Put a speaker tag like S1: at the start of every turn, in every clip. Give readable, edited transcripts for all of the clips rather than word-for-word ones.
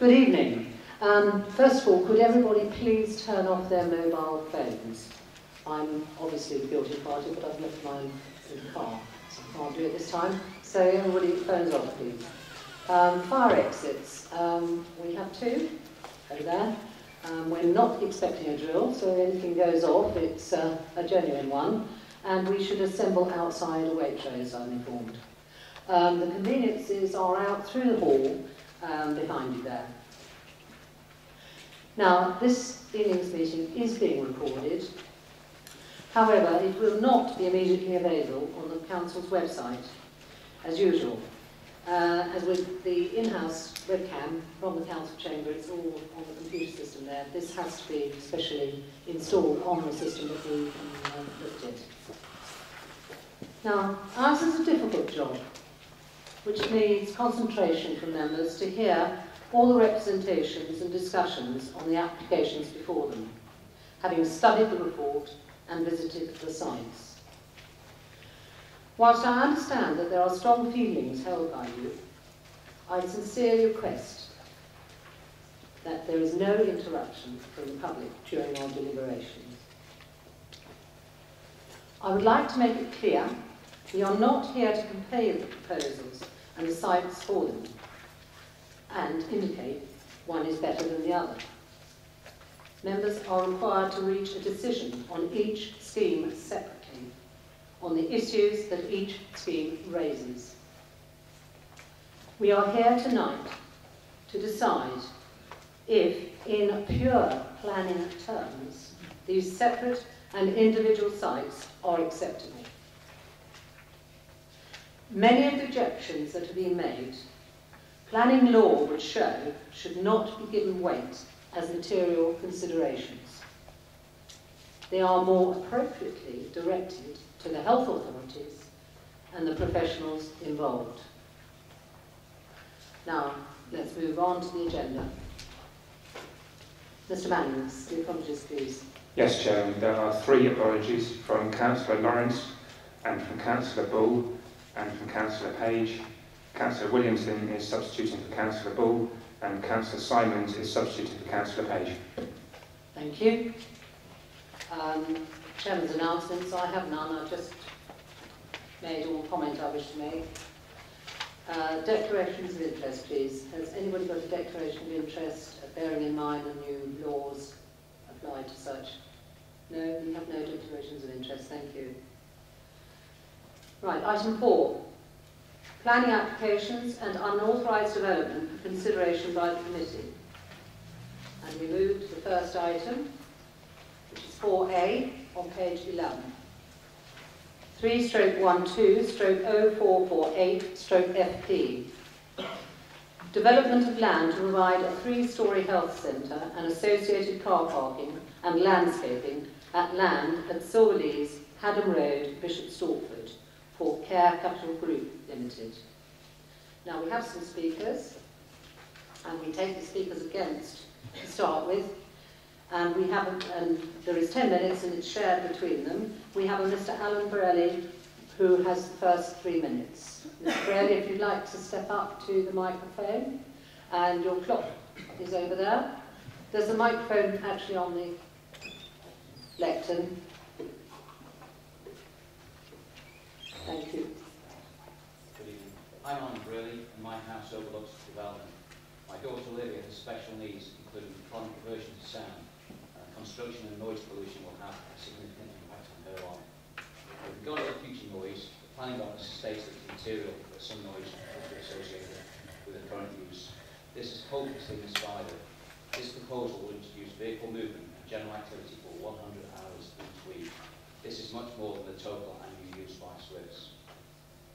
S1: Good evening. First of all, could everybody please turn off their mobile phones? I'm obviously the guilty party, but I've left mine in the car, so I can't do it this time. So everybody, phones off, please. Fire exits. We have two over there. We're not expecting a drill, so if anything goes off, it's a genuine one. And we should assemble outside away trays, I'm informed. The conveniences are out through the hall behind you there. Now, this evening's meeting is being recorded. However, it will not be immediately available on the Council's website, as usual. As with the in-house webcam from the Council chamber, it's all on the computer system there. This has to be specially installed on the system that we looked at. Now, ours is a difficult job, which needs concentration from members to hear all the representations and discussions on the applications before them, having studied the report and visited the sites. Whilst I understand that there are strong feelings held by you, I sincerely request that there is no interruption from the public during our deliberations. I would like to make it clear we are not here to compare the proposals and the sites for them and indicate one is better than the other. Members are required to reach a decision on each scheme separately, on the issues that each scheme raises. We are here tonight to decide if, in pure planning terms, these separate and individual sites are acceptable. Many of the objections that have been made, planning law would show, should not be given weight as material considerations. They are more appropriately directed to the health authorities and the professionals involved. Now, let's move on to the agenda. Mr. Mannings, the apologies, please.
S2: Yes, Chairman. There are 3 apologies from Councillor Lawrence and from Councillor Bull and from Councillor Page. Councillor Williamson is substituting for Councillor Bull and Councillor Simons is substituting for Councillor Page.
S1: Thank you. Chairman's announcements, I have none. I've just made all the comment I wish to make. Declarations of interest, please. Has anybody got a declaration of interest, bearing in mind the new laws applied to such? No, we have no declarations of interest. Thank you. Right, item 4. Planning applications and unauthorised development for consideration by the committee. And we move to the first item, which is 4A on page 11. 3/12/0448/FP. Development of land to provide a 3-storey health centre and associated car parking and landscaping at land at Silverlees, Haddam Road, Bishop Stortford, for Care Capital Group Limited. Now we have some speakers, and we take the speakers against to start with. And we have, and there is 10 minutes and it's shared between them. We have a Mr. Alan Borelli who has the first 3 minutes. Mr. Borelli, if you'd like to step up to the microphone, and your clock is over there. There's a microphone actually on the lectern. Thank you.
S3: Good evening. I'm Alan Borelli and my house overlooks the development. My daughter Olivia has special needs, including chronic aversion to sound. Construction and noise pollution will have a significant impact on her life. With regard to future noise, the planning officer states that the material for some noise will be associated with the current use. This is hopelessly misguided. This proposal will introduce vehicle movement and general activity for 100 hours each week. This is much more than the total annual use by Swifts.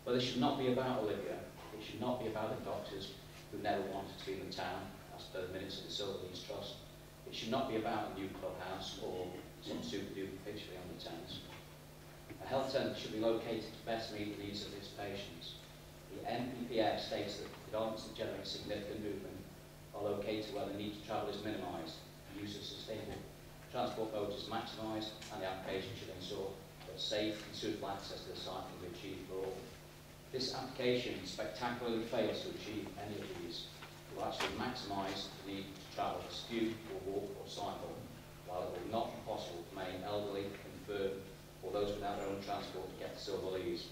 S3: But this should not be about Olivia. It should not be about the doctors who never wanted to be in the town, as per the minutes of the Silverlees Trust. It should not be about a new clubhouse or some super-duper picture on the Thames. A health centre should be located to best meet the needs of its patients. The NPPF states that developments that generate significant movement are located where the need to travel is minimised, the use of sustainable transport modes is maximised, and the application should ensure that safe and suitable access to the site can be achieved for all. This application spectacularly fails to achieve any of these. will actually maximise the need to travel, scoot or walk or cycle, while it will not be possible for many elderly, infirm or those without their own transport to get to Silver Leas.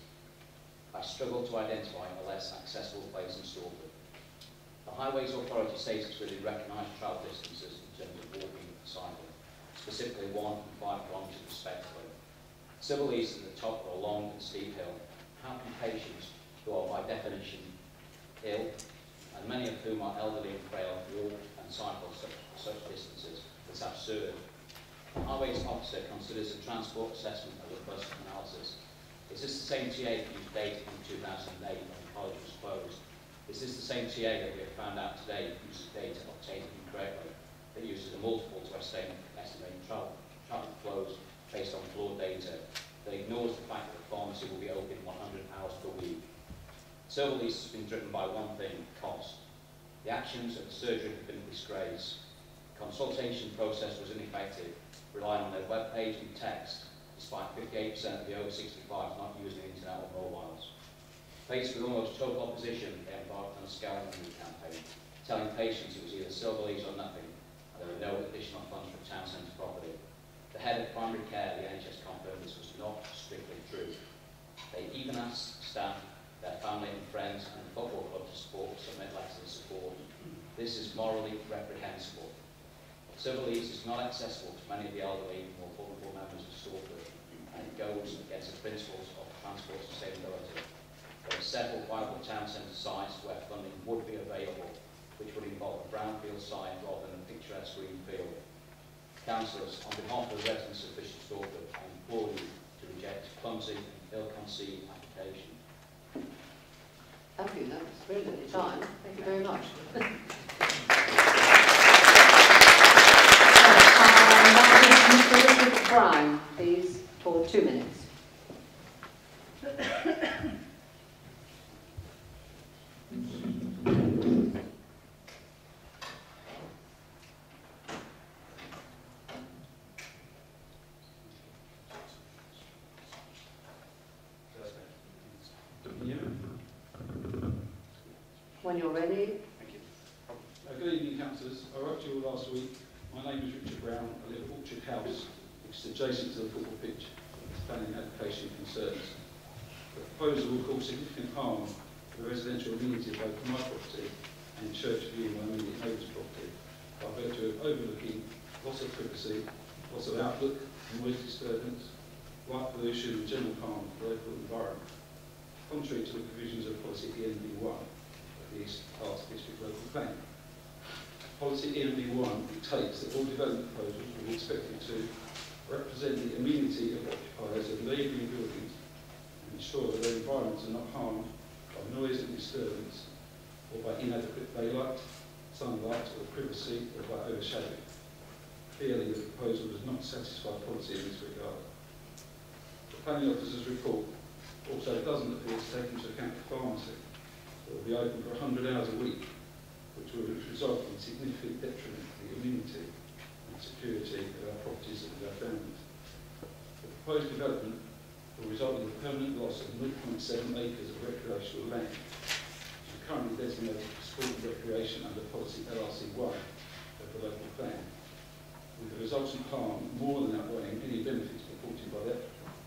S3: I struggle to identify a less accessible place in Stortford. The Highways Authority states it's within recognised travel distances in terms of walking and cycling, specifically 1 and 5 kilometres respectively. Silver Leas is at the top of a long and steep hill. How can patients, who are by definition ill, and many of whom are elderly and frail, walk and cycle such distances? It's absurd. The Highways Officer considers the transport assessment a robust analysis. Is this the same TA that used data from 2008 when the college was closed? Is this the same TA that we have found out today uses data obtained incorrectly, that uses a multiple to estimate traffic flows based on flawed data, that ignores the fact that the pharmacy will be open 100 hours per week? Silver Leas has been driven by one thing: cost. The actions of the surgery have been a disgrace. The consultation process was ineffective, relying on their web page and text, despite 58% of the over 65s not using the internet or mobiles. Faced with almost total opposition, they embarked on a scavenger campaign, telling patients it was either Silver Leas or nothing, and there were no additional funds for town centre property. The head of primary care, the NHS, confirmed this was not strictly true. They even asked staff, their family and friends, and the football club to submit letters of support. This is morally reprehensible. Silver Leas is not accessible to many of the elderly and more vulnerable members of Stortford, and it goes against the principles of transport sustainability. There are several viable town centre sites where funding would be available, which would involve a brownfield site rather than a picturesque green field. Councillors, on behalf of the residents of Bishop Stortford, I implore you to reject clumsy and ill-conceived application.
S1: Thank you, that was brilliantly timed. Thank you very much. Mr. Richard Brown, please, for 2 minutes. When you're ready.
S4: Thank you. Good evening, councillors. I wrote to you all last week. My name is Richard Brown. I live at Orchard House, which is adjacent to the football pitch. Planning application concerns. The proposal will cause significant harm to the residential amenity of both my property and Church View, my immediate neighbour's property, by virtue of overlooking loss of privacy, loss of outlook, noise disturbance, light pollution and general harm to the local environment, contrary to the provisions of policy ENB1 of the East Arts District Local Plan. Policy ENB1 dictates that all development proposals will be expected to represent the amenity of occupiers of neighbouring buildings and ensure that their environments are not harmed by noise and disturbance or by inadequate daylight, sunlight or privacy or by overshadowing. Clearly, the proposal does not satisfy policy in this regard. The planning officer's report also doesn't appear to take into account the pharmacy that will be open for 100 hours a week, which will result in significant detriment to the amenity and security of our properties and our families. The proposed development will result in the permanent loss of 0.7 acres of recreational land, which is currently designated for sport and recreation under policy LRC1 of the local plan, with the resultant harm more than outweighing any benefits purported by the applicant.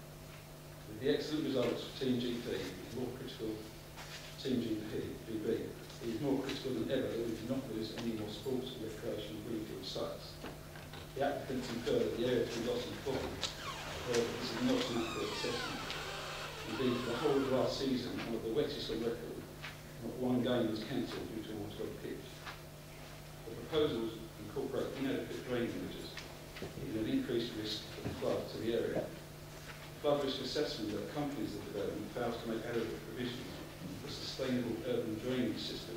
S4: With the excellent results of Team GP, it is more critical Team GP, it is more critical than ever that we do not lose any more sports and recreational greenfield sites. The applicants infer that the area to be lost in problem, however, this is not an accurate assessment. Indeed, for the whole of last season, one of the wettest on record, not one game was cancelled due to a waterlogged pitch. The proposals incorporate inadequate drainage measures, giving an increased risk of flood to the area. The flood risk assessment that accompanies the development fails to make adequate provisions for a sustainable urban drainage system,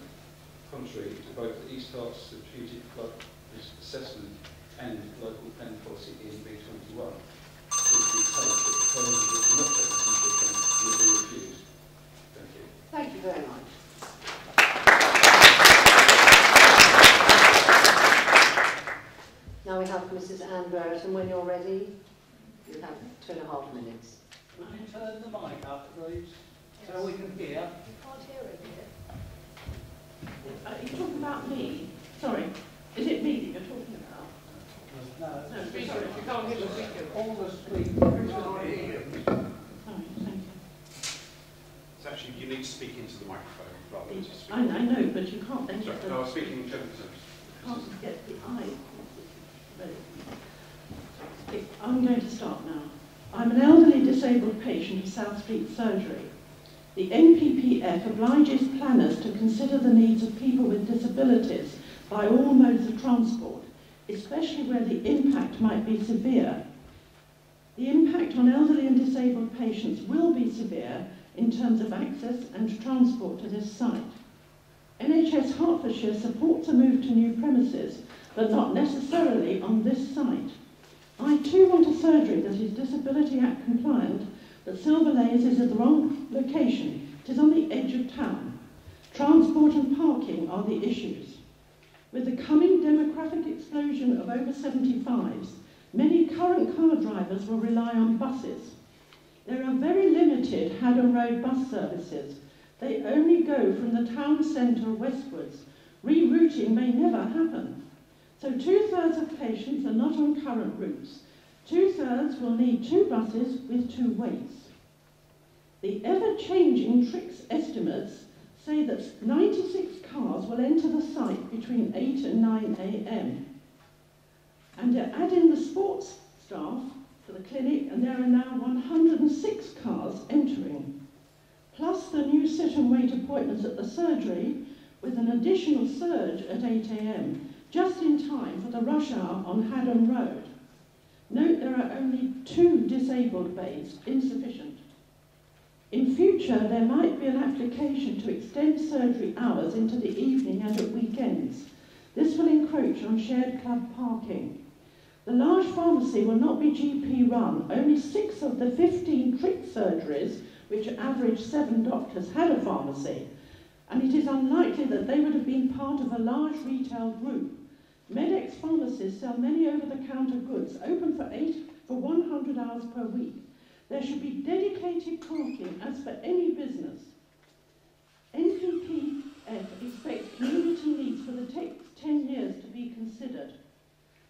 S4: contrary to both the East Herts Strategic Flood Risk Assessment and local plan policy ENB21, which dictates that proposals that do not take this into account will be refused. Thank you.
S1: Thank you very much. Now we have Mrs. Anne Brereton. When you're ready, you have 2.5 minutes.
S5: Can you turn the mic up, please, so we can hear?
S6: You can't hear it here.
S5: Are you talking about me? Sorry, is it me that you're talking about?
S6: No,
S5: Sorry,
S6: if you can't hear the speaker, all the speakers are here.
S5: Sorry, thank you.
S7: It's actually, you need to speak into the microphone rather than just speak.
S5: I know, but you can't then
S7: Sorry,
S5: get the,
S7: no, I was speaking in terms
S5: can't get the eye. I'm going to start now. I'm an elderly disabled patient of South Street Surgery. The NPPF obliges planners to consider the needs of people with disabilities by all modes of transport, especially where the impact might be severe. The impact on elderly and disabled patients will be severe in terms of access and transport to this site. NHS Hertfordshire supports a move to new premises, but not necessarily on this site. I too want a surgery that is Disability Act compliant, but Silver Lanes is at the wrong location. It is on the edge of town. Transport and parking are the issues. With the coming demographic explosion of over 75s, many current car drivers will rely on buses. There are very limited Haddon Road bus services. They only go from the town centre westwards. Rerouting may never happen. So 2/3 of patients are not on current routes. 2/3 will need 2 buses with 2 waits. The ever-changing Trix estimates say that 96 cars will enter the site between 8 and 9 a.m. And add in the sports staff for the clinic, and there are now 106 cars entering. Plus the new sit-and-wait appointments at the surgery, with an additional surge at 8 a.m., just in time for the rush hour on Haddon Road. Note there are only 2 disabled bays, insufficient. In future, there might be an application to extend surgery hours into the evening and at weekends. This will encroach on shared club parking. The large pharmacy will not be GP run. Only 6 of the 15 Trix surgeries, which average 7 doctors, had a pharmacy, and it is unlikely that they would have been part of a large retail group. Medex pharmacies sell many over-the-counter goods, open for 100 hours per week. There should be dedicated parking as for any business. NPPF expects community needs for the next 10 years to be considered.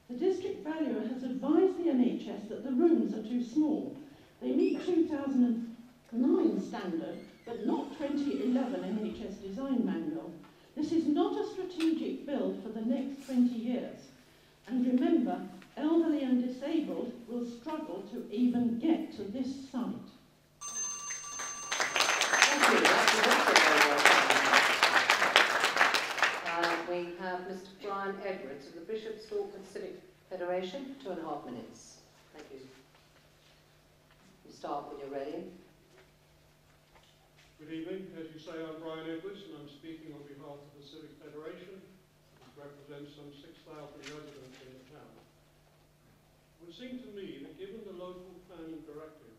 S5: The district valuer has advised the NHS that the rooms are too small. They meet 2009 standard, but not 2011 NHS design manual. This is not a strategic build for the next 20 years. And remember, elderly and disabled will struggle to even get to this site.
S1: Thank you. We have Mr. Brian Edwards of the Bishop's Stortford Civic Federation, 2.5 minutes. Thank you. You start when you're ready.
S8: Good evening. As you say, I'm Brian Edwards, and I'm speaking on behalf of the Civic Federation, which represents some 6,000 residents in the town. It would seem to me that given the local planning directive,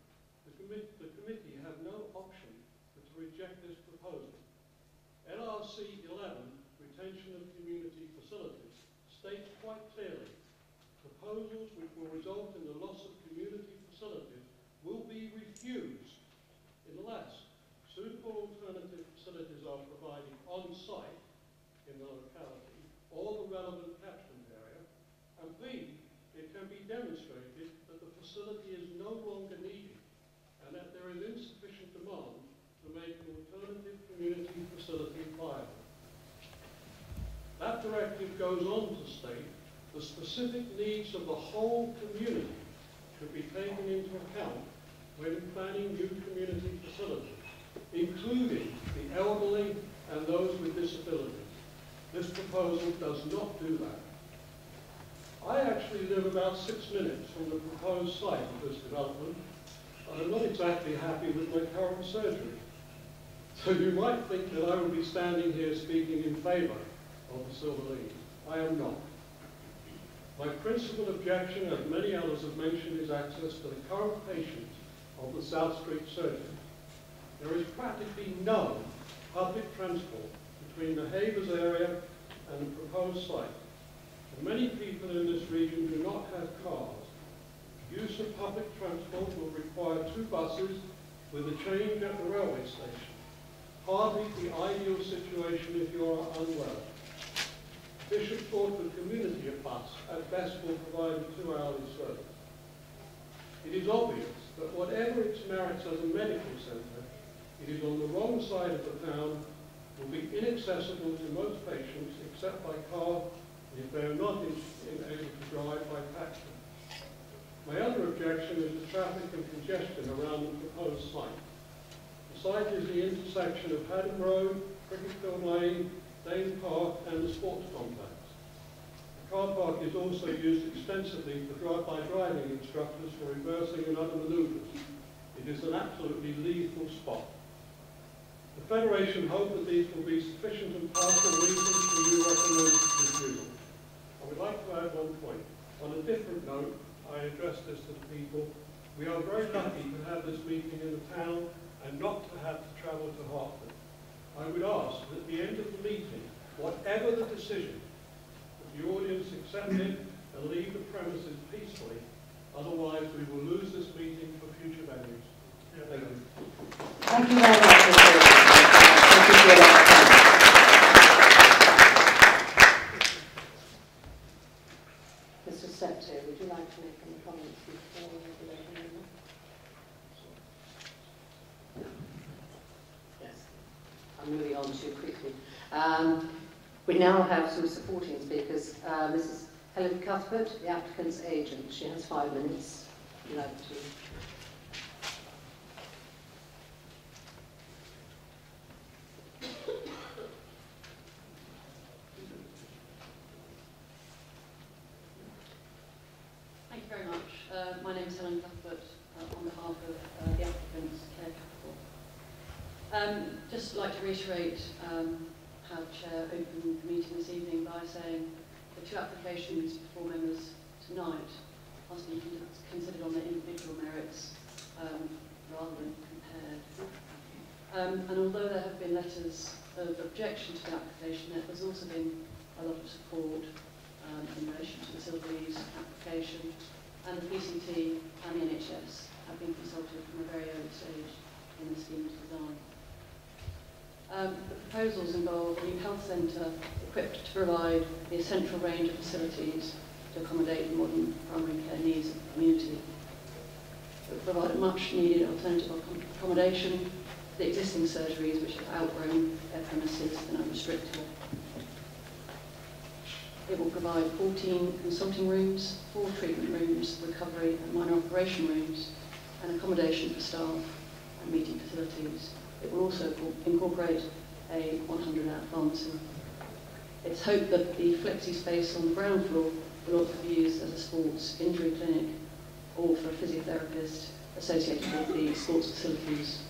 S8: the committee had no option but to reject this proposal. LRC 11, Retention of Community Facilities, states quite clearly, proposals which will result in the loss of community facilities will be refused unless suitable alternative facilities are provided on-site in the locality or the relevant catchment area, and B, it can be demonstrated that the facility is no longer needed and that there is insufficient demand to make an alternative community facility viable. That directive goes on to state the specific needs of the whole community should be taken into account when planning new community facilities, including the elderly and those with disabilities. This proposal does not do that. I actually live about 6 minutes from the proposed site of this development, and I'm not exactly happy with my current surgery. So you might think that I would be standing here speaking in favour of the Silver Lanes. I am not. My principal objection, as many others have mentioned, is access to the current patients of the South Street surgery. There is practically no public transport between the Havers area and the proposed site. And many people in this region do not have cars. Use of public transport will require 2 buses with a change at the railway station. hardly the ideal situation if you are unwell. Bishop thought the community of bus at best will provide a 2-hourly service. It is obvious that whatever its merits as a medical centre, it is on the wrong side of the town, will be inaccessible to most patients except by car if they are not able to drive by taxi. My other objection is the traffic and congestion around the proposed site. The site is the intersection of Haddon Road, Cricketfield Lane, Dane Park and the sports complex. The car park is also used extensively for drive-by driving instructors for reversing and other manoeuvres. It is an absolutely lethal spot. The Federation hope that these will be sufficient and powerful reasons for you recommend refusal. I would like to add one point. On a different note, I address this to the people. We are very lucky to have this meeting in the town and not to have to travel to Hartford. I would ask that at the end of the meeting, whatever the decision, that the audience accept it and leave the premises peacefully. Otherwise, we will lose this meeting for future venues. Thank you.
S1: Thank you very much, Mr. Thank you for your time. Mr. Septo, would you like to make any comments before the opening? Yes, I'm moving on too quickly. We now have some supporting speakers. Mrs. Helen Cuthbert, the applicant's agent. She has 5 minutes. Would you like to?
S9: Thank you very much. My name is Helen Cuthbert on behalf of the applicant's Care Capital. Just like to reiterate how the Chair opened the meeting this evening by saying the 2 applications before members tonight must be considered on their individual merits rather than compared. And although there have been letters of objection to the application, there's also been a lot of support in relation to the Silverlees application, and the PCT and the NHS have been consulted from a very early stage in the scheme's design. The proposals involve a new health centre equipped to provide the essential range of facilities to accommodate the modern primary care needs of the community. It will provide a much needed alternative accommodation to the existing surgeries which have outgrown their premises and are restricted. It will provide 14 consulting rooms, 4 treatment rooms, recovery and minor operation rooms, and accommodation for staff and meeting facilities. It will also incorporate a 100-hour pharmacy. It's hoped that the flexi space on the ground floor will also be used as a sports injury clinic or for a physiotherapist associated with the sports facilities.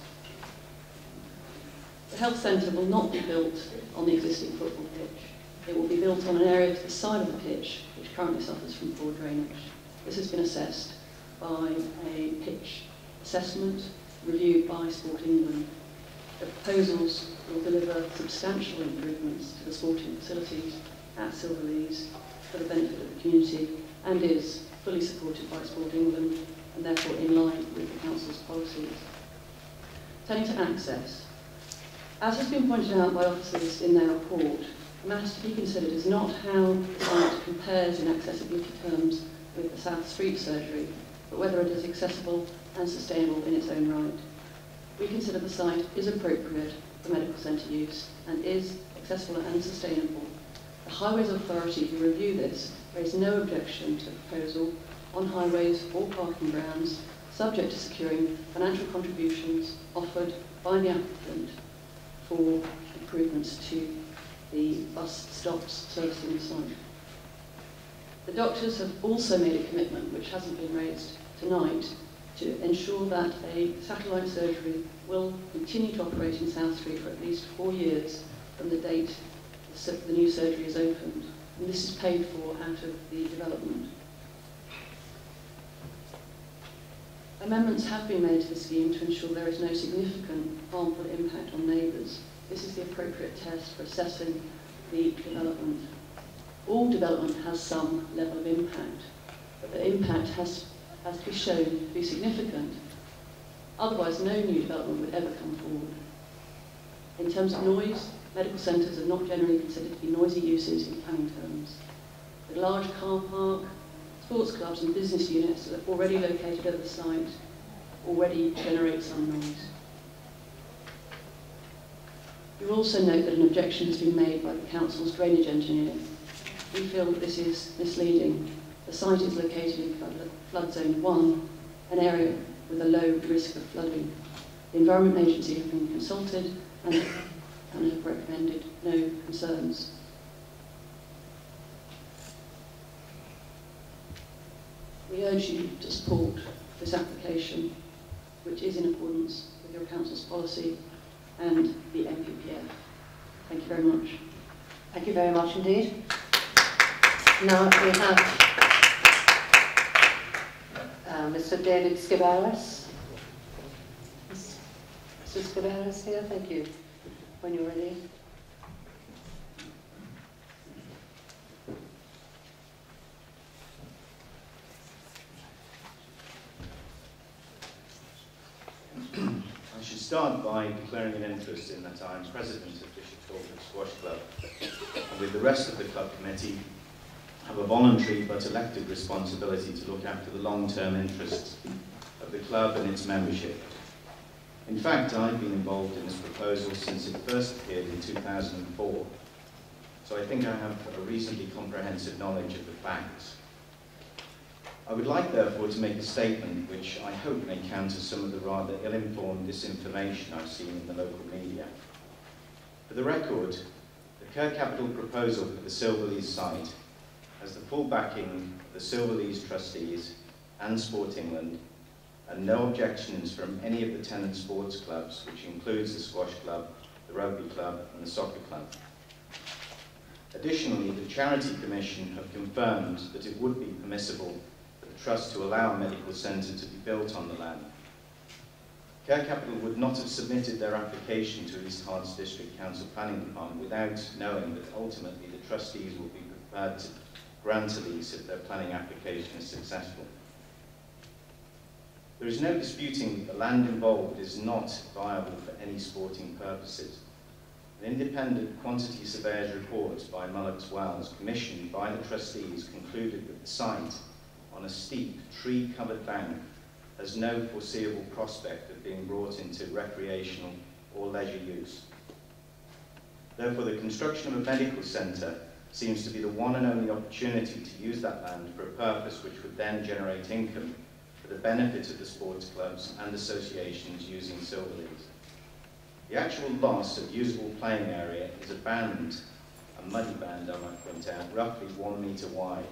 S9: The health centre will not be built on the existing football pitch. It will be built on an area to the side of the pitch which currently suffers from poor drainage. This has been assessed by a pitch assessment reviewed by Sport England. The proposals will deliver substantial improvements to the sporting facilities at Silverlees for the benefit of the community and is fully supported by Sport England and therefore in line with the Council's policies. Turning to access. As has been pointed out by officers in their report, the matter to be considered is not how the site compares in accessibility terms with the South Street surgery, but whether it is accessible and sustainable in its own right. We consider the site is appropriate for medical centre use and is accessible and sustainable. The Highways Authority who review this raised no objection to the proposal on highways or parking grounds, subject to securing financial contributions offered by the applicant for improvements to the bus stops servicing the site. The doctors have also made a commitment, which hasn't been raised tonight, to ensure that a satellite surgery will continue to operate in South Street for at least 4 years from the date the new surgery is opened. And this is paid for out of the development. Amendments have been made to the scheme to ensure there is no significant harmful impact on neighbours. This is the appropriate test for assessing the development. All development has some level of impact, but the impact has to be shown to be significant. Otherwise, no new development would ever come forward. In terms of noise, medical centres are not generally considered to be noisy uses in planning terms. The large car park, sports clubs and business units that are already located at the site already generate some noise. You'll also note that an objection has been made by the Council's drainage engineer. We feel that this is misleading. The site is located in flood zone 1, an area with a low risk of flooding. The Environment Agency have been consulted and have recommended no concerns. We urge you to support this application, which is in accordance with your Council's policy and the NPPF. Thank you very much.
S1: Thank you very much indeed. Now we have Mr. David Skibaris. Mr. Skibaris here, thank you. When you're ready.
S10: I should start by declaring an interest in that I'm president of Bishop Stortford Squash Club, and with the rest of the club committee have a voluntary but elected responsibility to look after the long-term interests of the club and its membership. In fact, I've been involved in this proposal since it first appeared in 2004, so I think I have a reasonably comprehensive knowledge of the facts. I would like, therefore, to make a statement which I hope may counter some of the rather ill-informed disinformation I've seen in the local media. For the record, the Kerr Capital proposal for the Silverlees site has the full backing of the Silverlees trustees and Sport England, and no objections from any of the tenant sports clubs, which includes the Squash Club, the Rugby Club and the Soccer Club. Additionally, the Charity Commission have confirmed that it would be permissible for the Trust to allow a medical centre to be built on the land. Kerr Capital would not have submitted their application to East Herts District Council Planning Department without knowing that ultimately the trustees will be prepared to grant a lease if their planning application is successful. There is no disputing that the land involved is not viable for any sporting purposes. An independent quantity surveyor's report by Mullocks Wells, commissioned by the trustees, concluded that the site, on a steep, tree-covered bank, has no foreseeable prospect of being brought into recreational or leisure use. Therefore, the construction of a medical centre seems to be the one and only opportunity to use that land for a purpose which would then generate income for the benefit of the sports clubs and associations using Silverlees. The actual loss of usable playing area is a band, a muddy band I might point out, roughly 1 metre wide,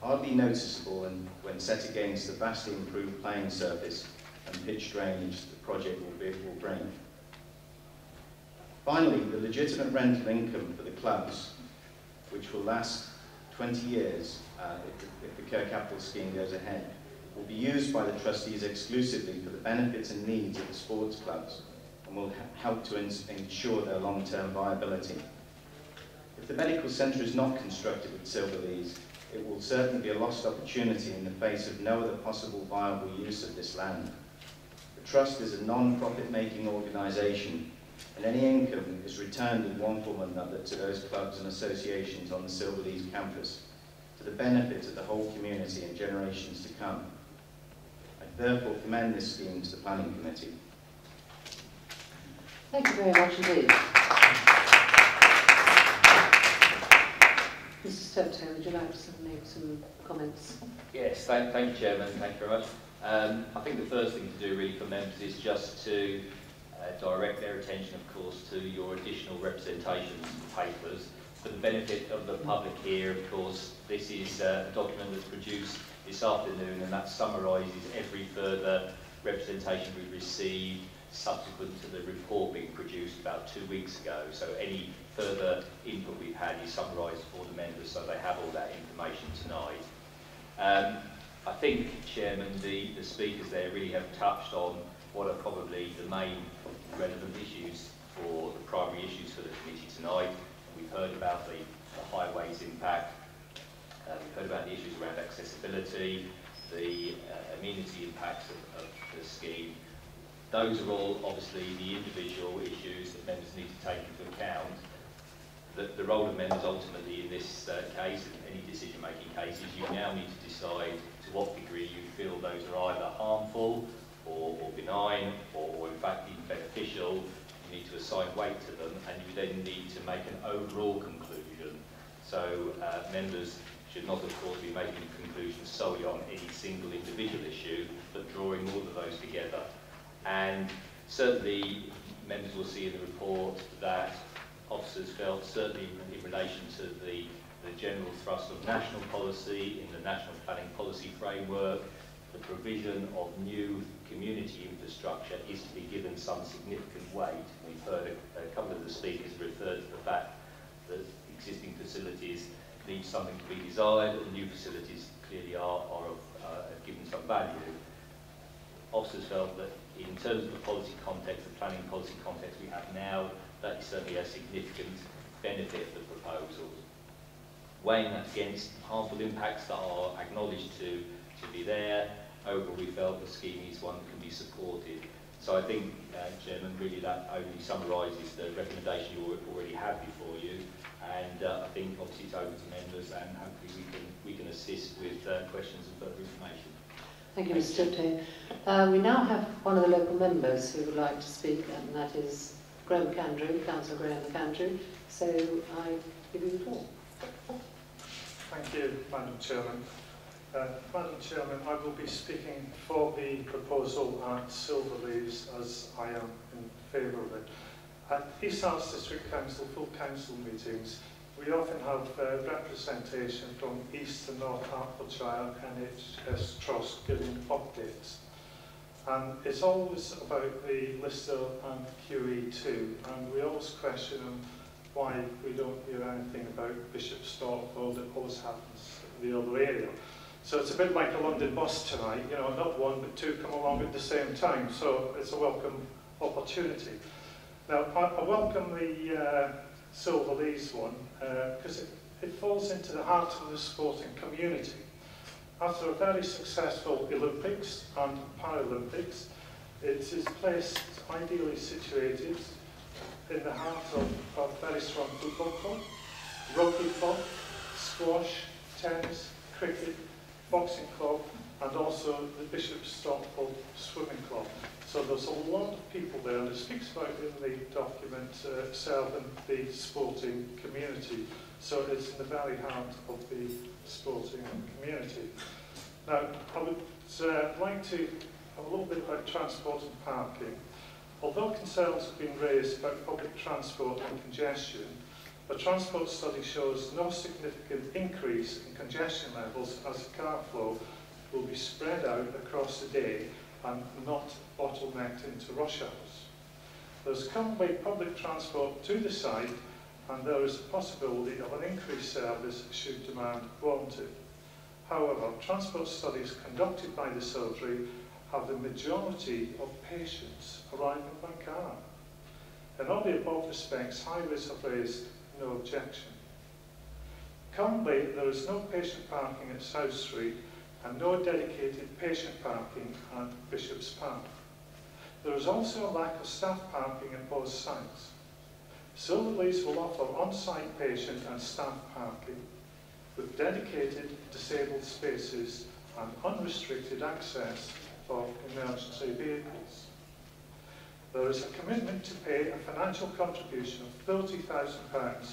S10: hardly noticeable when set against the vastly improved playing surface and pitch drainage the project will bring. Finally, the legitimate rental income for the clubs, which will last 20 years if the Kerr Capital scheme goes ahead, will be used by the trustees exclusively for the benefits and needs of the sports clubs and will help to ensure their long-term viability. If the medical centre is not constructed at Silverlees, it will certainly be a lost opportunity in the face of no other possible viable use of this land. The Trust is a non-profit making organisation, and any income is returned in one form or another to those clubs and associations on the Silverlees campus, to the benefit of the whole community and generations to come. I therefore commend this scheme to the Planning Committee.
S1: Thank you very much indeed. Mr. Steptoe, would you like to make some comments?
S11: Yes, thank you, Chairman. Thank you very much. I think the first thing to do really for members is just to direct their attention, of course, to your additional representations and papers. For the benefit of the public here, of course, this is a document that's produced this afternoon, and that summarises every further representation we've received subsequent to the report being produced about 2 weeks ago. So any further input we've had is summarised for the members so they have all that information tonight. I think, Chairman, the speakers there really have touched on what are probably the main relevant issues for the primary issues for the committee tonight. We've heard about the highways impact, we've heard about the issues around accessibility, the amenity impacts of the scheme, Those are all obviously the individual issues that members need to take into account. The role of members ultimately in this case, and any decision-making case, is you now need to decide to what degree you feel those are either harmful or benign or in fact even beneficial. You need to assign weight to them, and you then need to make an overall conclusion. So members should not, of course, be making conclusions solely on any single individual issue, but drawing all of those together. And certainly, members will see in the report that officers felt, certainly in relation to the general thrust of national policy, in the National Planning Policy Framework, the provision of new community infrastructure is to be given some significant weight. We've heard a couple of the speakers refer to the fact that existing facilities need something to be desired, and new facilities clearly are given some value. Officers felt that in terms of the policy context, the planning policy context we have now, that is certainly a significant benefit of the proposals. Weighing that against harmful impacts that are acknowledged to be there, overall we felt the scheme is one that can be supported. So I think, Chairman, really that only summarises the recommendation you already have before you, and I think obviously it's over to members, and hopefully we can assist with questions and further information.
S1: Thank you, Mr. Tipton. We now have one of the local members who would like to speak, and that is Graham McAndrew, Councillor Graham McAndrew. So I give you the floor.
S12: Thank you, Madam Chairman. Madam Chairman, I will be speaking for the proposal at Silverleaves, as I am in favour of it. At East Arts District Council full council meetings, we often have representation from East and North Hertfordshire NHS Trust giving updates. And it's always about the Lister and QE2, and we always question them why we don't hear anything about Bishop Stortford. It always happens in the other area. So it's a bit like a London bus tonight, you know, not one but two come along at the same time, so it's a welcome opportunity. Now, I welcome the Silverleaves one because it falls into the heart of the sporting community. After a very successful Olympics and Paralympics, it is placed ideally situated in the heart of a very strong football club, rugby club, squash, tennis, cricket, boxing club, and also the Bishop Stortford Swimming Club. So there's a lot of people there, and it speaks about in the document serving the sporting community. So it's in the very heart of the sporting community. Now, I would like to have a little bit about transport and parking. Although concerns have been raised about public transport and congestion, the transport study shows no significant increase in congestion levels as the car flow will be spread out across the day and not bottlenecked into rush hours. There's currently public transport to the site, and there is a possibility of an increased service should demand warranted. However, transport studies conducted by the surgery have the majority of patients arriving by car. In all the above respects, highways have raised no objection. Currently, there is no patient parking at South Street and no dedicated patient parking at Bishop's Park. There is also a lack of staff parking at both sites. Silverleaves will offer on-site patient and staff parking with dedicated disabled spaces and unrestricted access for emergency vehicles. There is a commitment to pay a financial contribution of £30,000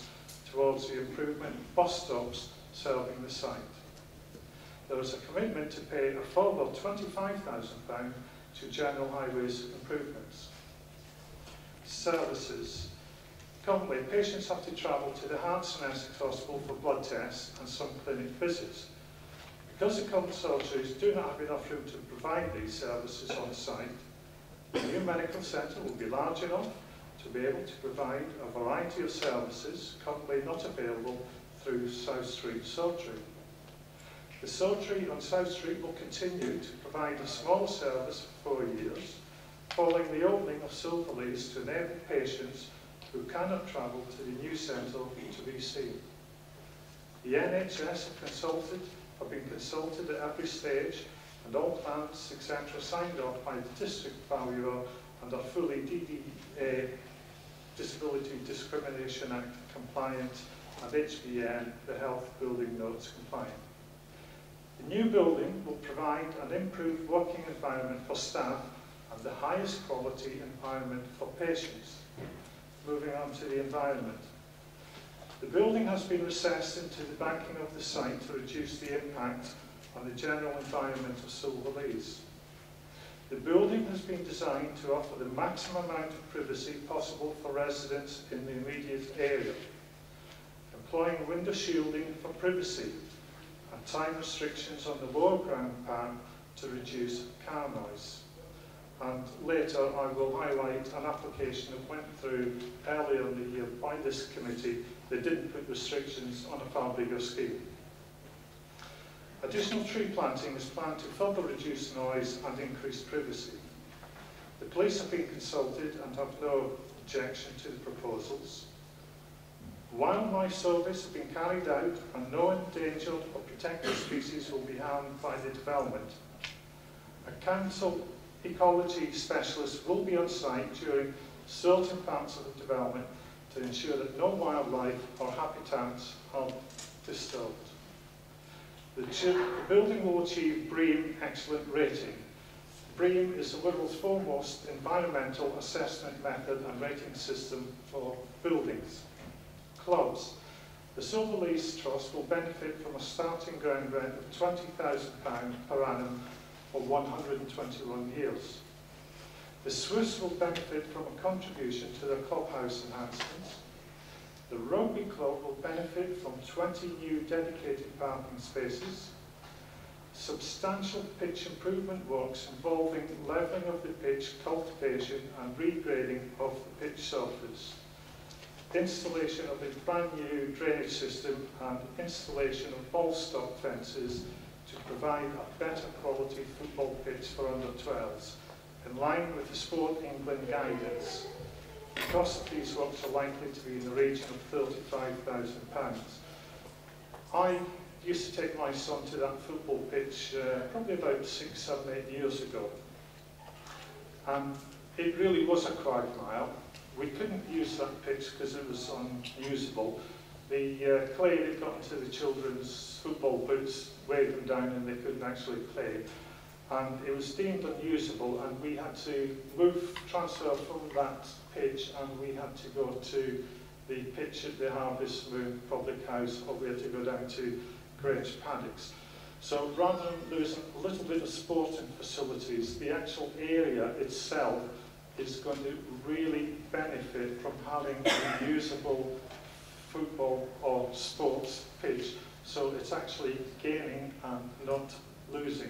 S12: towards the improvement of bus stops serving the site. There is a commitment to pay a further £25,000 to general highways improvements. Services. Currently, patients have to travel to the Hearts and Essex Hospital for blood tests and some clinic visits. Because the current surgeries do not have enough room to provide these services on site, the new medical centre will be large enough to be able to provide a variety of services currently not available through South Street Surgery. The surgery on South Street will continue to provide a small service for 4 years, following the opening of Silverleaves to enable patients who cannot travel to the new centre to be seen. The NHS have been consulted at every stage, and all plans, etc., signed off by the district valuer and are fully DDA, Disability Discrimination Act compliant, and HBN, the Health Building Notes compliant. The new building will provide an improved working environment for staff and the highest quality environment for patients. Moving on to the environment. The building has been recessed into the banking of the site to reduce the impact on the general environment of Silverlees. The building has been designed to offer the maximum amount of privacy possible for residents in the immediate area, employing window shielding for privacy and time restrictions on the lower ground plan to reduce car noise. And later I will highlight an application that went through earlier in the year by this committee that didn't put restrictions on a far bigger scale. Additional tree planting is planned to further reduce noise and increase privacy. The police have been consulted and have no objection to the proposals. Wildlife surveys have been carried out and no endangered or protected species will be harmed by the development. A council ecology specialist will be on site during certain parts of the development to ensure that no wildlife or habitats are disturbed. The building will achieve BREEAM Excellent rating. BREEAM is the world's foremost environmental assessment method and rating system for buildings. Clubs. The Silverlees Trust will benefit from a starting ground rent of £20,000 per annum for 121 years. The Swiss will benefit from a contribution to their clubhouse enhancements. The Rugby Club will benefit from 20 new dedicated parking spaces. Substantial pitch improvement works involving levelling of the pitch, cultivation and regrading of the pitch surface. Installation of a brand new drainage system and installation of ball stop fences to provide a better quality football pitch for under-12s, in line with the Sport England guidance. The cost of these works are likely to be in the region of £35,000. I used to take my son to that football pitch probably about 6, 7, 8 years ago. And it really was a quagmire. We couldn't use that pitch because it was unusable. The clay that got into the children's football boots weighed them down and they couldn't actually play. And it was deemed unusable and we had to transfer from that pitch and we had to go to the pitch at the Harvest Moon Public House, or we had to go down to Grange Paddocks. So rather than losing a little bit of sporting facilities, the actual area itself is going to really benefit from having a usable football or sports pitch. So it's actually gaining and not losing.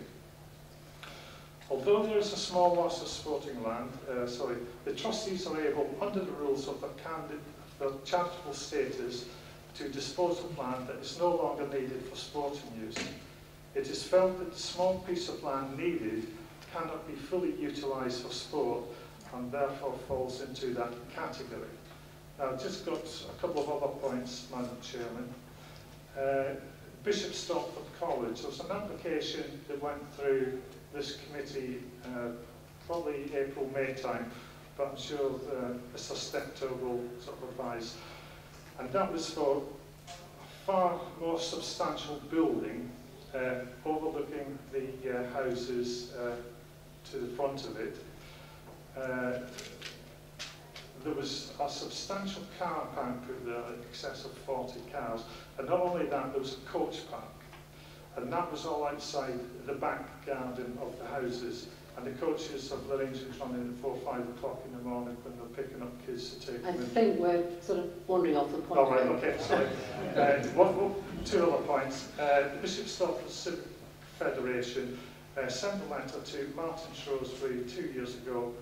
S12: Although there is a small loss of sporting land, the trustees are able, under the rules of the charitable status, to dispose of land that is no longer needed for sporting use. It is felt that the small piece of land needed cannot be fully utilised for sport and therefore falls into that category. Now, I've just got a couple of other points, Madam Chairman. Bishop Stortford College, there was an application that went through this committee probably April, May time, but I'm sure Mr Steptoe will sort of advise. And that was for a far more substantial building overlooking the houses to the front of it. There was a substantial car park there, in excess of 40 cars, and not only that, there was a coach park, and that was all outside the back garden of the houses, and the coaches have their engines running at 4 or 5 o'clock in the morning when they're picking up kids to take them in.
S1: I think we're sort of wandering off the point.
S12: All right, okay, sorry. Two other points. The Bishop Stortford Civic Federation sent a letter to Martin Shrewsbury 2 years ago,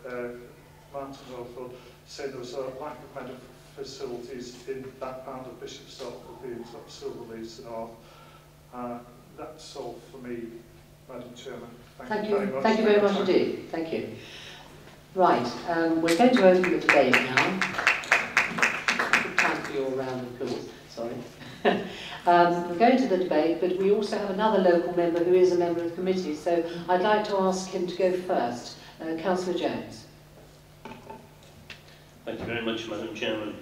S12: Martin Norfolk, saying there was a lack of medical facilities in that part of Bishop Stortford, being sort of Silverlees North. That's all for me, Madam Chairman. Thank you very much.
S1: Thank you very much indeed. Thank you. Right, we're going to open the debate now. Time for your round of applause. Sorry. We're going to the debate, but we also have another local member who is a member of the committee, so I'd like to ask him to go first. Councillor Jones.
S13: Thank you very much, Madam Chairman.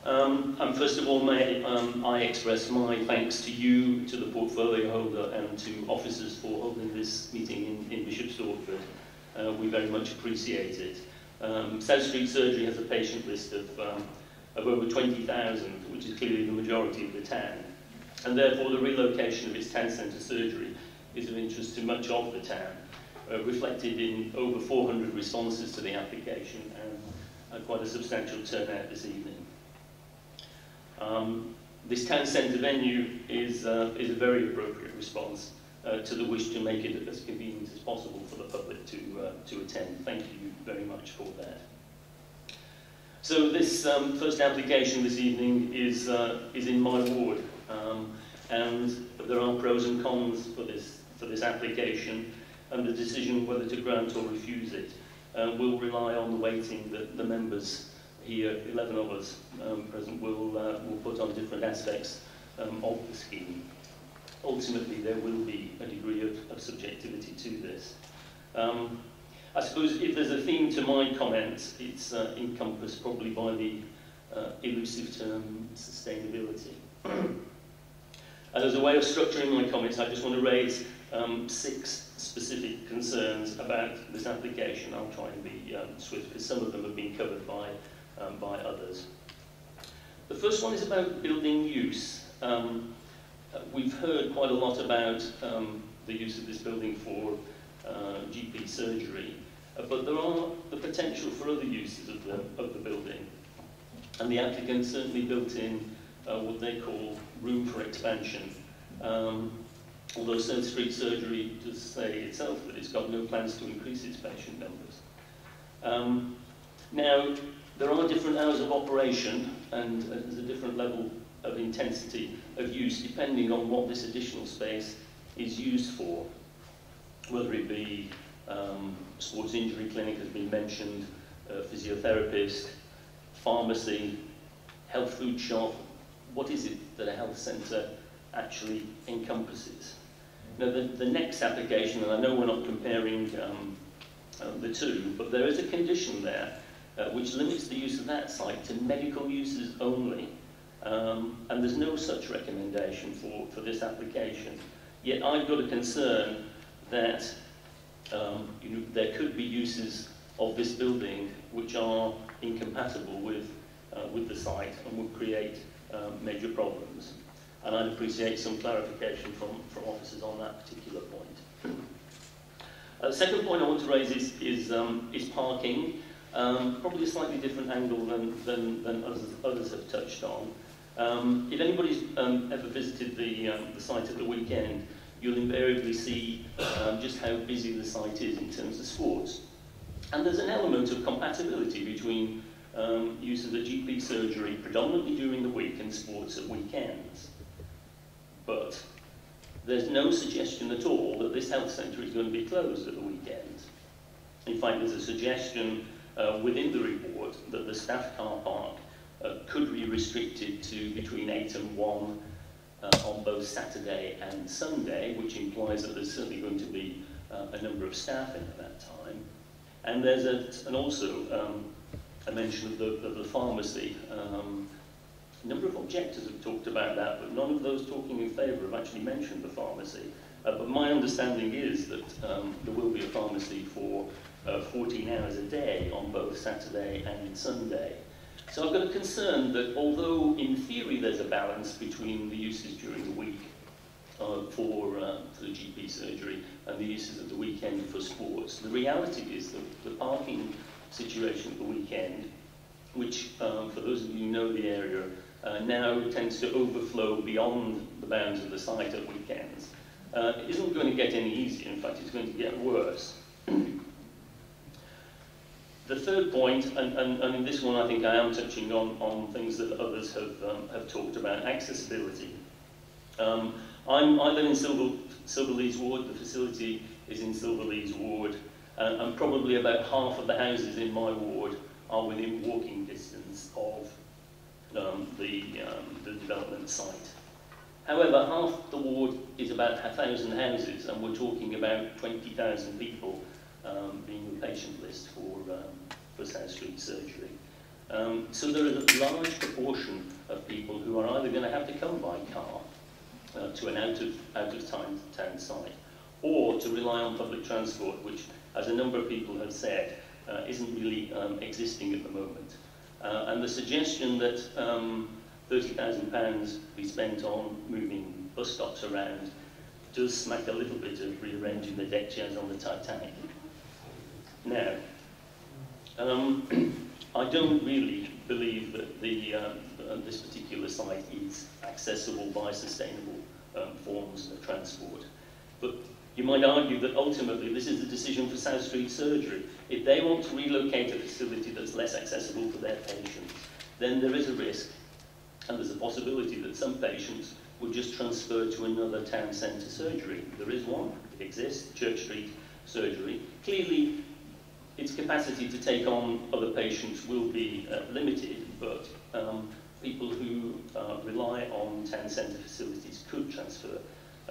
S13: And first of all, may I express my thanks to you, to the portfolio holder, and to officers for holding this meeting in Bishop's Stortford. We very much appreciate it. South Street Surgery has a patient list of over 20,000, which is clearly the majority of the town. And therefore, the relocation of its town centre surgery is of interest to much of the town, reflected in over 400 responses to the application and quite a substantial turnout this evening. This town centre venue is a very appropriate response to the wish to make it as convenient as possible for the public to attend. Thank you very much for that. So this first application this evening is in my ward, and there are pros and cons for this application, and the decision whether to grant or refuse it will rely on the weighting that the members here, 11 of us present, will put on different aspects of the scheme. Ultimately, there will be a degree of subjectivity to this. I suppose if there's a theme to my comments, it's encompassed probably by the elusive term sustainability. And as a way of structuring my comments, I just want to raise 6 specific concerns about this application. I'll try and be swift, because some of them have been covered by others. The first one is about building use. We've heard quite a lot about the use of this building for GP surgery, but there are the potential for other uses of the building. And the applicant certainly built in what they call room for expansion. Although South Street Surgery does say itself that it's got no plans to increase its patient numbers. Now, there are different hours of operation, and there's a different level of intensity of use depending on what this additional space is used for. Whether it be sports injury clinic has been mentioned, physiotherapist, pharmacy, health food shop. What is it that a health centre actually encompasses? Now, the next application, and I know we're not comparing the two, but there is a condition there which limits the use of that site to medical uses only. And there's no such recommendation for this application. Yet I've got a concern that there could be uses of this building which are incompatible with the site and would create major problems. And I'd appreciate some clarification from officers on that particular point. The second point I want to raise is parking. Probably a slightly different angle than others have touched on. If anybody's ever visited the site at the weekend, you'll invariably see just how busy the site is in terms of sports. And there's an element of compatibility between use of the GP surgery predominantly during the week and sports at weekends. But there's no suggestion at all that this health centre is going to be closed at the weekend. In fact, there's a suggestion within the report that the staff car park could be restricted to between 8 and 1 on both Saturday and Sunday, which implies that there's certainly going to be a number of staff in at that time. And there's also a mention of the pharmacy. A number of objectors have talked about that, but none of those talking in favour have actually mentioned the pharmacy. But my understanding is that there will be a pharmacy for 14 hours a day on both Saturday and Sunday. So I've got a concern that although in theory there's a balance between the uses during the week for the GP surgery and the uses of the weekend for sports, the reality is that the parking situation at the weekend, which for those of you who know the area, now tends to overflow beyond the bounds of the site at weekends, isn't going to get any easier. In fact, it's going to get worse. The third point, and in this one I think I am touching on things that others have talked about, accessibility. I live in Silverlees Ward. The facility is in Silverlees Ward, and probably about half of the houses in my ward are within walking distance of the development site. However, half the ward is about 1,000 houses, and we're talking about 20,000 people being the patient list for South Street Surgery. So there is a large proportion of people who are either going to have to come by car to an out-of-town site, or to rely on public transport, which, as a number of people have said, isn't really existing at the moment. And the suggestion that £30,000 be spent on moving bus stops around does smack a little bit of rearranging the deck chairs on the Titanic. Now, I don't really believe that this particular site is accessible by sustainable forms of transport. But you might argue that ultimately this is a decision for South Street Surgery. If they want to relocate a facility that's less accessible for their patients, then there is a risk, and there's a possibility that some patients would just transfer to another town centre surgery. There is one, it exists, Church Street Surgery. Clearly, its capacity to take on other patients will be limited, but people who rely on town centre facilities could transfer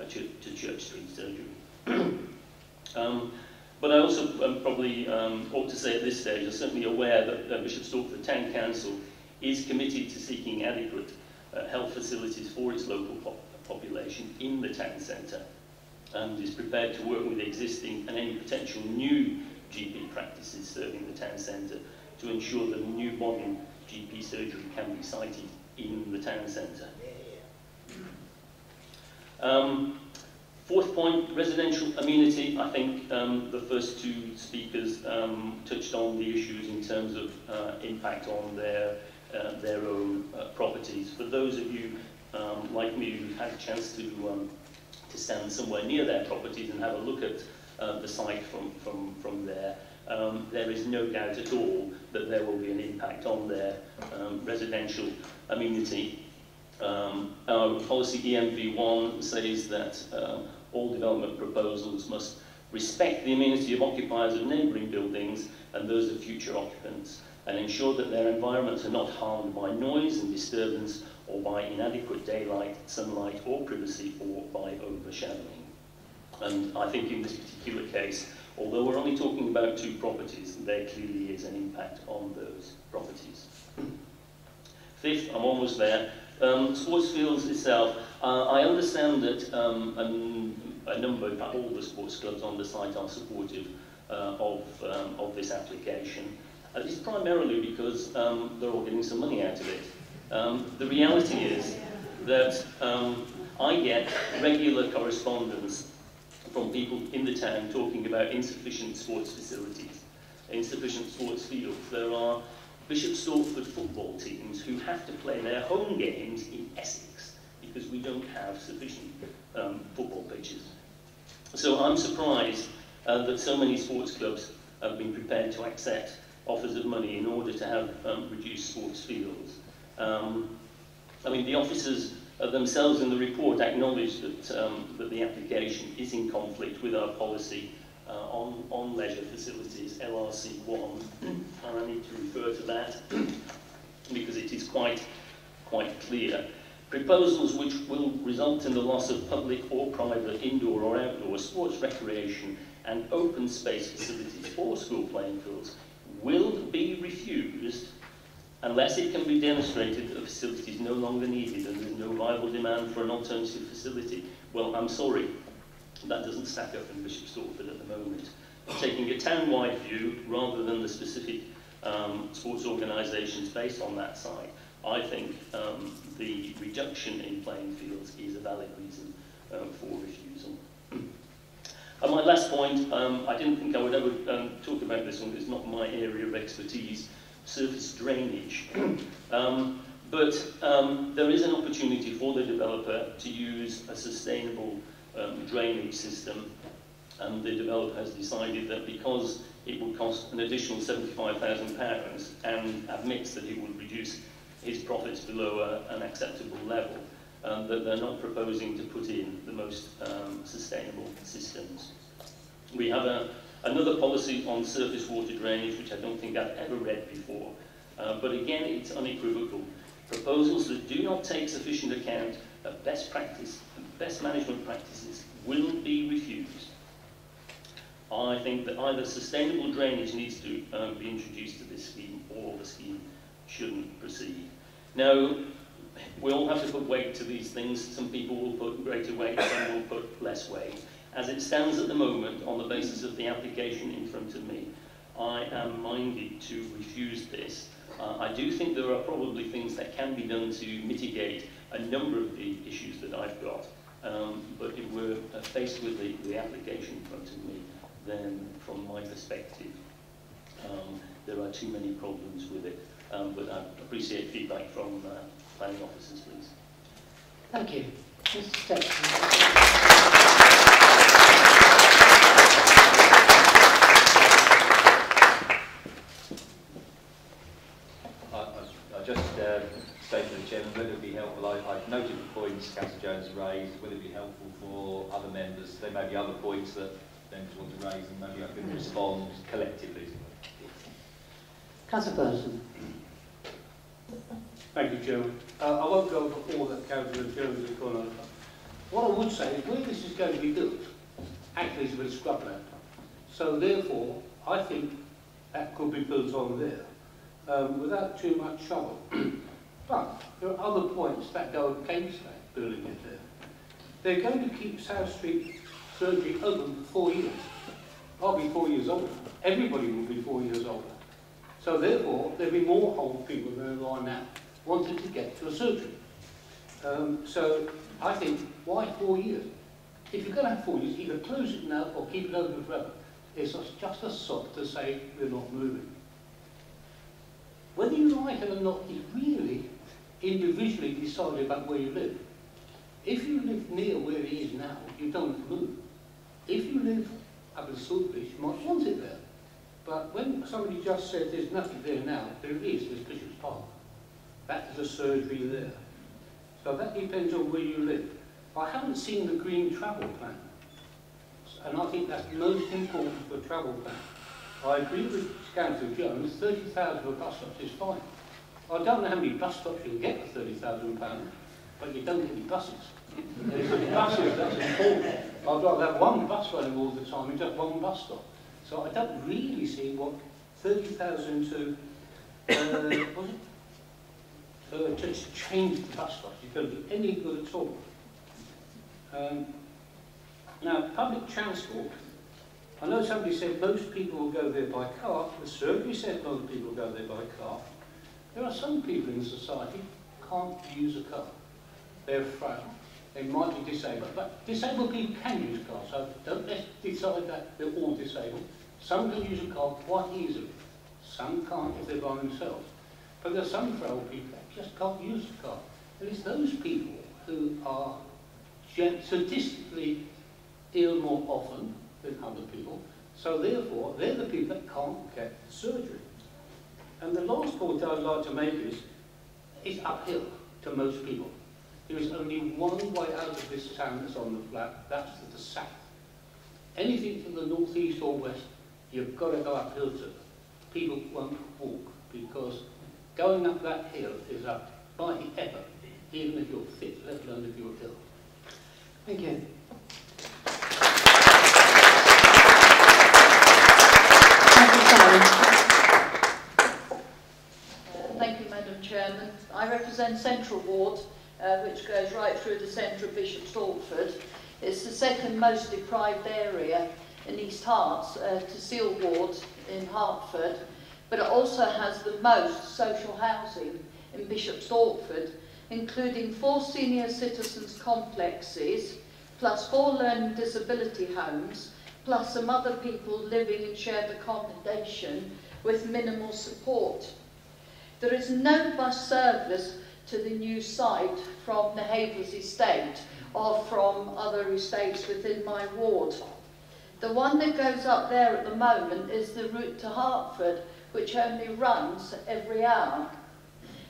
S13: to Church Street Surgery. But I also probably ought to say at this stage, I'm certainly aware that Bishop Stortford Town Council is committed to seeking adequate health facilities for its local population in the town centre, and is prepared to work with existing and any potential new GP practices serving the town centre to ensure that a new modern GP surgery can be sited in the town centre. Fourth point, residential amenity. I think the first two speakers touched on the issues in terms of impact on their own properties. For those of you like me who've had a chance to stand somewhere near their properties and have a look at the site from there, there is no doubt at all that there will be an impact on their residential amenity. Our policy EMV1 says that all development proposals must respect the amenity of occupiers of neighbouring buildings and those of future occupants, and ensure that their environments are not harmed by noise and disturbance, or by inadequate daylight, sunlight, or privacy, or by overshadowing. And I think in this particular case, although we're only talking about two properties, there clearly is an impact on those properties. Fifth, I'm almost there. Sports fields itself, I understand that a number, in fact all the sports clubs on the site are supportive of this application. It's primarily because they're all getting some money out of it. The reality is that I get regular correspondence from people in the town talking about insufficient sports facilities, insufficient sports fields. There are Bishop Stortford football teams who have to play their home games in Essex because we don't have sufficient football pitches. So I'm surprised that so many sports clubs have been prepared to accept offers of money in order to have reduced sports fields. I mean, the officers themselves in the report acknowledge that, that the application is in conflict with our policy on leisure facilities, LRC1, and I need to refer to that because it is quite clear. Proposals which will result in the loss of public or private indoor or outdoor sports recreation and open space facilities or school playing fields will be refused unless it can be demonstrated that the facility is no longer needed and there's no viable demand for an alternative facility. Well, I'm sorry, that doesn't stack up in Bishop Stortford at the moment. Taking a town-wide view rather than the specific sports organisations based on that site, I think the reduction in playing fields is a valid reason for refusal. And my last point, I didn't think I would ever talk about this one, it's not my area of expertise, surface drainage. But there is an opportunity for the developer to use a sustainable drainage system, and the developer has decided that because it would cost an additional £75,000 and admits that it would reduce his profits below an acceptable level, that they're not proposing to put in the most sustainable systems. We have another policy on surface water drainage, which I don't think I've ever read before, but again, it's unequivocal. Proposals that do not take sufficient account of best practice and best management practices will be refused. I think that either sustainable drainage needs to be introduced to this scheme, or the scheme shouldn't proceed. Now, we all have to put weight to these things. Some people will put greater weight, some will put less weight. As it stands at the moment, on the basis of the application in front of me, I am minded to refuse this. I do think there are probably things that can be done to mitigate a number of the issues that I've got. But if we're faced with the application in front of me, then from my perspective, there are too many problems with it. But I appreciate feedback from planning officers, please.
S1: Thank you. Mr. Stetson.
S11: I just say to the Chairman, whether it be helpful, I've noted the points Councillor Jones raised, whether it be helpful for other members. There may be other points that members want to raise, and maybe I can respond collectively.
S1: Councillor Burton.
S6: Thank you, Chairman. I won't go over all that Councillor Jones has gone over. What I would say is where this is going to be built, actually is a bit of scrubland. So therefore, I think that could be built on there without too much trouble. But there are other points that go against that, building it there. They're going to keep South Street surgery open for 4 years. I'll be 4 years older. Everybody will be 4 years older. So therefore, there'll be more old people than there are now wanting to get to a surgery. So I think, why 4 years? If you're going to have 4 years, either close it now or keep it open forever. It's just a sop to say we're not moving. Whether you like it or not is really individually decided about where you live. If you live near where it is now, you don't move. If you live up in Saltbush, you might want it there. But when somebody just said there's nothing there now, there is, there's Bishop's Park. That is a surgery there. So that depends on where you live. I haven't seen the green travel plan. And I think that's most important for a travel plan. I agree with Councillor Jones, 30,000 for bus stops is fine. I don't know how many bus stops you'll get for £30,000, but you don't get any buses. And it's the buses that's important. I'd rather have one bus running all the time and just one bus stop. So I don't really see what 30,000 to, was it? To change the bus stops is going to be any good at all. Now, public transport. I know somebody said most people will go there by car. The survey said most people will go there by car. There are some people in society who can't use a car. They're frail. They might be disabled. But disabled people can use cars, so don't let's decide that they're all disabled. Some can use a car quite easily. Some can't if they're by themselves. But there are some frail people that just can't use a car. And it's those people who are statistically ill more often than other people, so therefore they're the people that can't get surgery. And the last point I'd like to make is it's uphill to most people. There is only one way out of this town that's on the flat, that's to the south. Anything to the northeast or west, you've got to go uphill to. People won't walk because going up that hill is a mighty effort, even if you're fit, let alone if you're ill.
S1: Thank you.
S14: Thank you, Madam Chairman. I represent Central Ward, which goes right through the centre of Bishop Stortford. It's the second most deprived area in East Herts to Seal Ward in Hertford, but it also has the most social housing in Bishop Stortford, including 4 senior citizens complexes, plus 4 learning disability homes, plus some other people living in shared accommodation with minimal support. There is no bus service to the new site from the Havers estate or from other estates within my ward. The one that goes up there at the moment is the route to Hertford, which only runs every hour.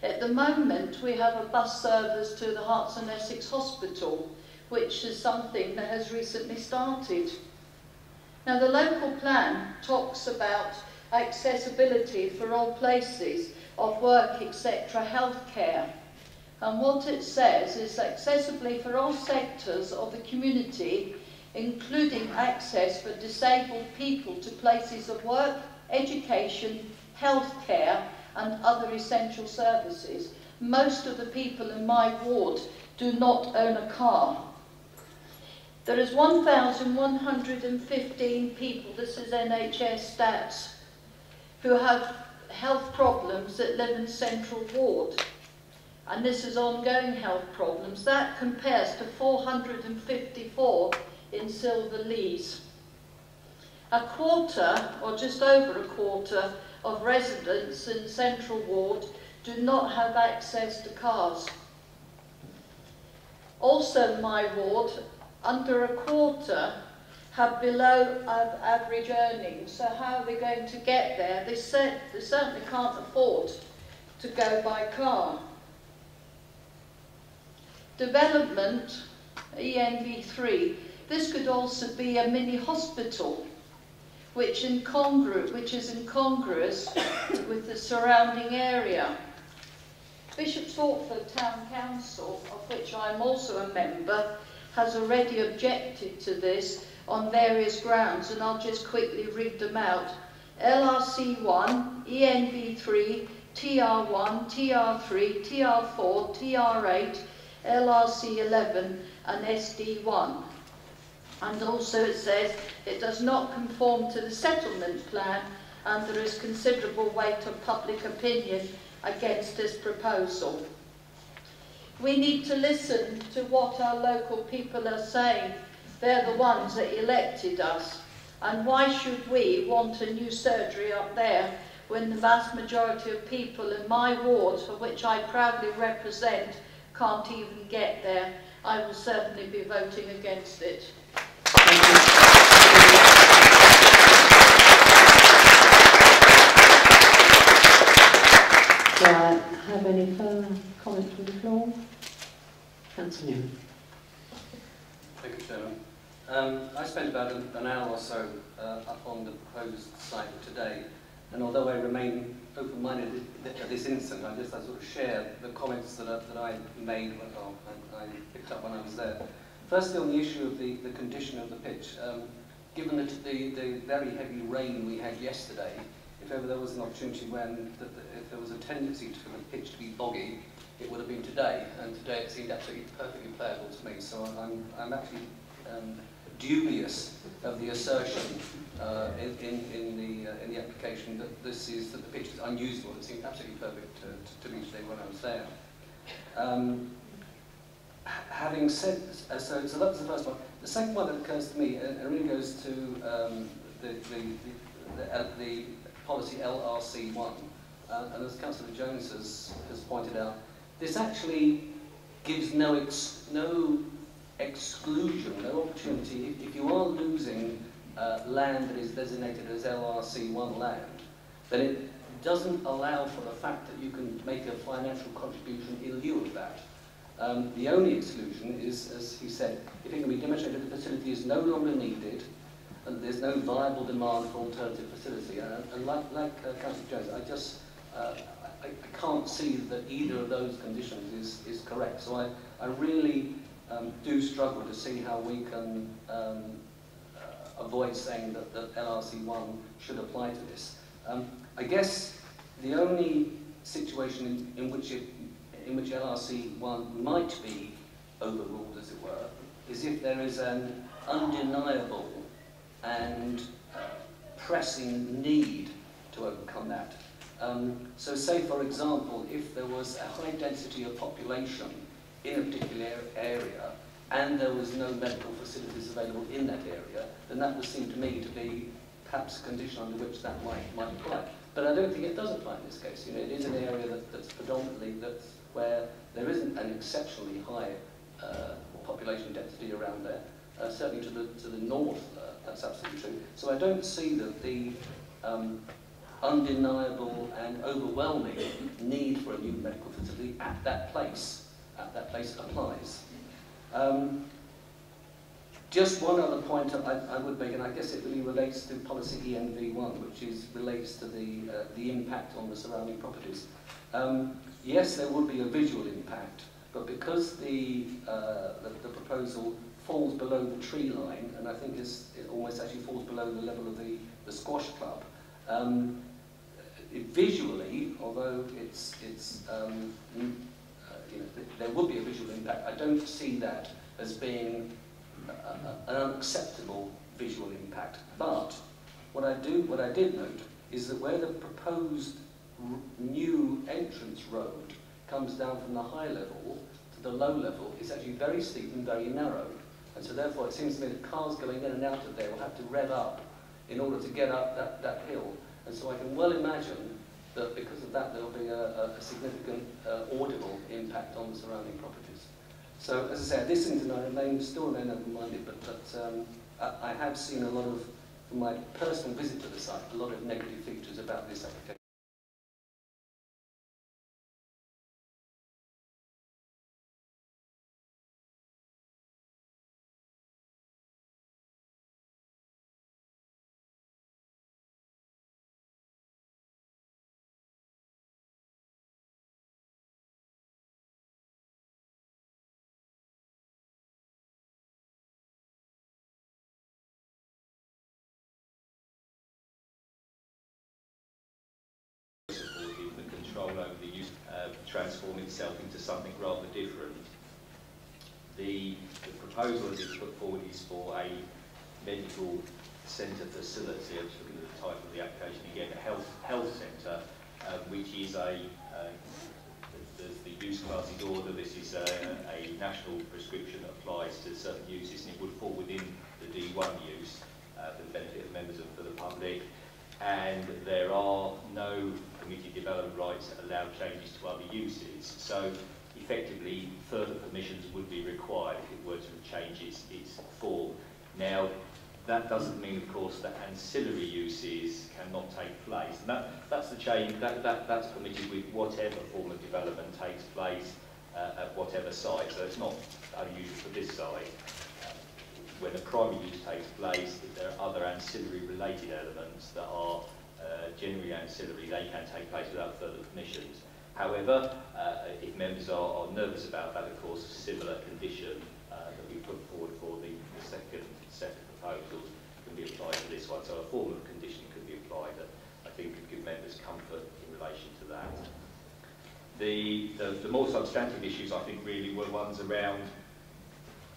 S14: At the moment, we have a bus service to the Herts and Essex Hospital, which is something that has recently started. Now, the local plan talks about accessibility for all places of work, etc., healthcare. And what it says is accessibly for all sectors of the community, including access for disabled people to places of work, education, healthcare, and other essential services. Most of the people in my ward do not own a car. There is 1,115 people, this is NHS stats, who have health problems that live in Central Ward. And this is ongoing health problems. That compares to 454 in Silver Lees. A quarter, or just over a quarter, of residents in Central Ward do not have access to cars. Also in my ward, under a quarter have below average earnings. So how are they going to get there? They certainly can't afford to go by car. Development, ENV3, this could also be a mini hospital, which is incongruous with the surrounding area. Bishop Stortford Town Council, of which I'm also a member, has already objected to this on various grounds, and I'll just quickly read them out. LRC1, ENV3, TR1, TR3, TR4, TR8, LRC11 and SD1. And also it says it does not conform to the settlement plan and there is considerable weight of public opinion against this proposal. We need to listen to what our local people are saying. They're the ones that elected us. And why should we want a new surgery up there when the vast majority of people in my ward, for which I proudly represent, can't even get there? I will certainly be voting against it.
S1: Do I have any further comments from the floor? Councillor Newman.
S15: Thank you, Chairman. I spent about an hour or so up on the proposed site today, and although I remain open-minded at this instant, I sort of share the comments that I made when I picked up when I was there. Firstly, on the issue of the condition of the pitch, given the very heavy rain we had yesterday, if ever there was an opportunity when if there was a tendency for the pitch to be boggy, it would have been today, and today it seemed absolutely perfectly playable to me. So I'm actually dubious of the assertion in the application that the pitch is unusable. It seemed absolutely perfect to me today when I was there. Having said so that was the first one. The second one that occurs to me, and it really goes to the policy LRC1, and as Councillor Jones has pointed out, this actually gives no exclusion, no opportunity. If you are losing land that is designated as LRC1 land, then it doesn't allow for the fact that you can make a financial contribution in lieu of that. The only exclusion is, as he said, if it can be demonstrated that the facility is no longer needed and there's no viable demand for alternative facility. And like Councillor Jones, I can't see that either of those conditions is correct. So I really do struggle to see how we can avoid saying that LRC1 should apply to this. I guess the only situation in which LRC1 might be overruled, as it were, is if there is an undeniable and pressing need to overcome that. So say, for example, if there was a high density of population in a particular area and there was no medical facilities available in that area, then that would seem to me to be perhaps a condition under which that might apply. But I don't think it does apply in this case. You know, it is an area that's predominantly where there isn't an exceptionally high population density around there. Certainly to the north, that's absolutely true. So I don't see that the undeniable and overwhelming need for a new medical facility at that place applies. Just one other point I would make, and I guess it really relates to policy ENV1, which relates to the impact on the surrounding properties. Yes, there would be a visual impact, but because the proposal falls below the tree line, and I think it almost actually falls below the level of the squash club, visually, although there would be a visual impact, I don't see that as being an unacceptable visual impact. But what I did note is that where the proposed new entrance road comes down from the high level to the low level, it's actually very steep and very narrow. And so therefore it seems to me that cars going in and out of there will have to rev up in order to get up that hill. And so I can well imagine that because of that there will be a significant audible impact on the surrounding properties. So as I say, at this instant I still remain open-minded, but I have seen a lot of, from my personal visit to the site, a lot of negative features about this application.
S11: The control over the use transform itself into something rather different. The proposal that is put forward is for a medical centre facility. I'm just looking at the title of the application again, a health centre, which is the use class is order. This is a national prescription that applies to certain uses, and it would fall within the D1 use for the benefit of members of the public. And there are no permitted development rights that allow changes to other uses. So effectively, further permissions would be required if it were to change its form. Now, that doesn't mean, of course, that ancillary uses cannot take place. And that's the change, that's permitted with whatever form of development takes place at whatever site. So it's not unusual for this site. When the primary use takes place, if there are other ancillary related elements that are generally ancillary, they can take place without further permissions. However, if members are nervous about that, of course, a similar condition that we put forward for the second set of proposals can be applied to this one. So a form of condition could be applied that I think could give members comfort in relation to that. The more substantive issues, I think, really were ones around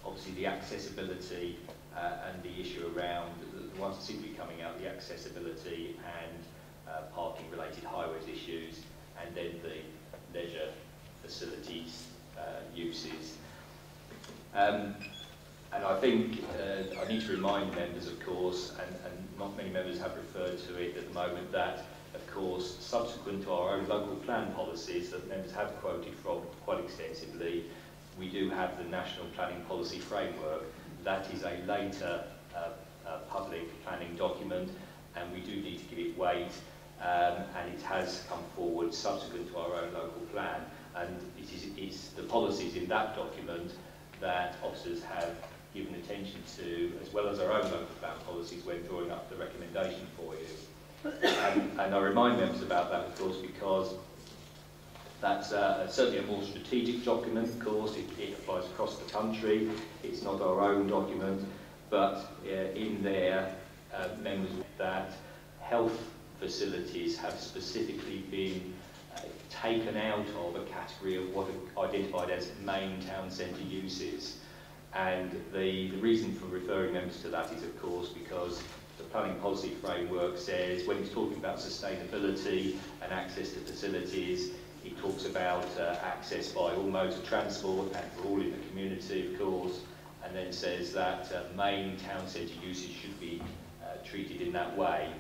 S11: obviously the accessibility and the issue around the ones that seem to be coming out, the accessibility and parking related highways issues, and then the leisure facilities uses. And I think I need to remind members, of course, and not many members have referred to it at the moment, that of course subsequent to our own local plan policies that members have quoted from quite extensively, we do have the National Planning Policy Framework. That is a later public planning document, and we do need to give it weight, and it has come forward subsequent to our own local plan. And it's the policies in that document that officers have given attention to, as well as our own local plan policies when drawing up the recommendation for you. And I remind members about that, of course, because that's certainly a more strategic document, of course. It applies across the country. It's not our own document, but in there, members that health facilities have specifically been taken out of a category of what are identified as main town centre uses. And the reason for referring members to that is, of course, because the planning policy framework says, when it's talking about sustainability and access to facilities, it talks about access by all modes of transport and for all in the community, of course, and then says that main town centre uses should be treated in that way.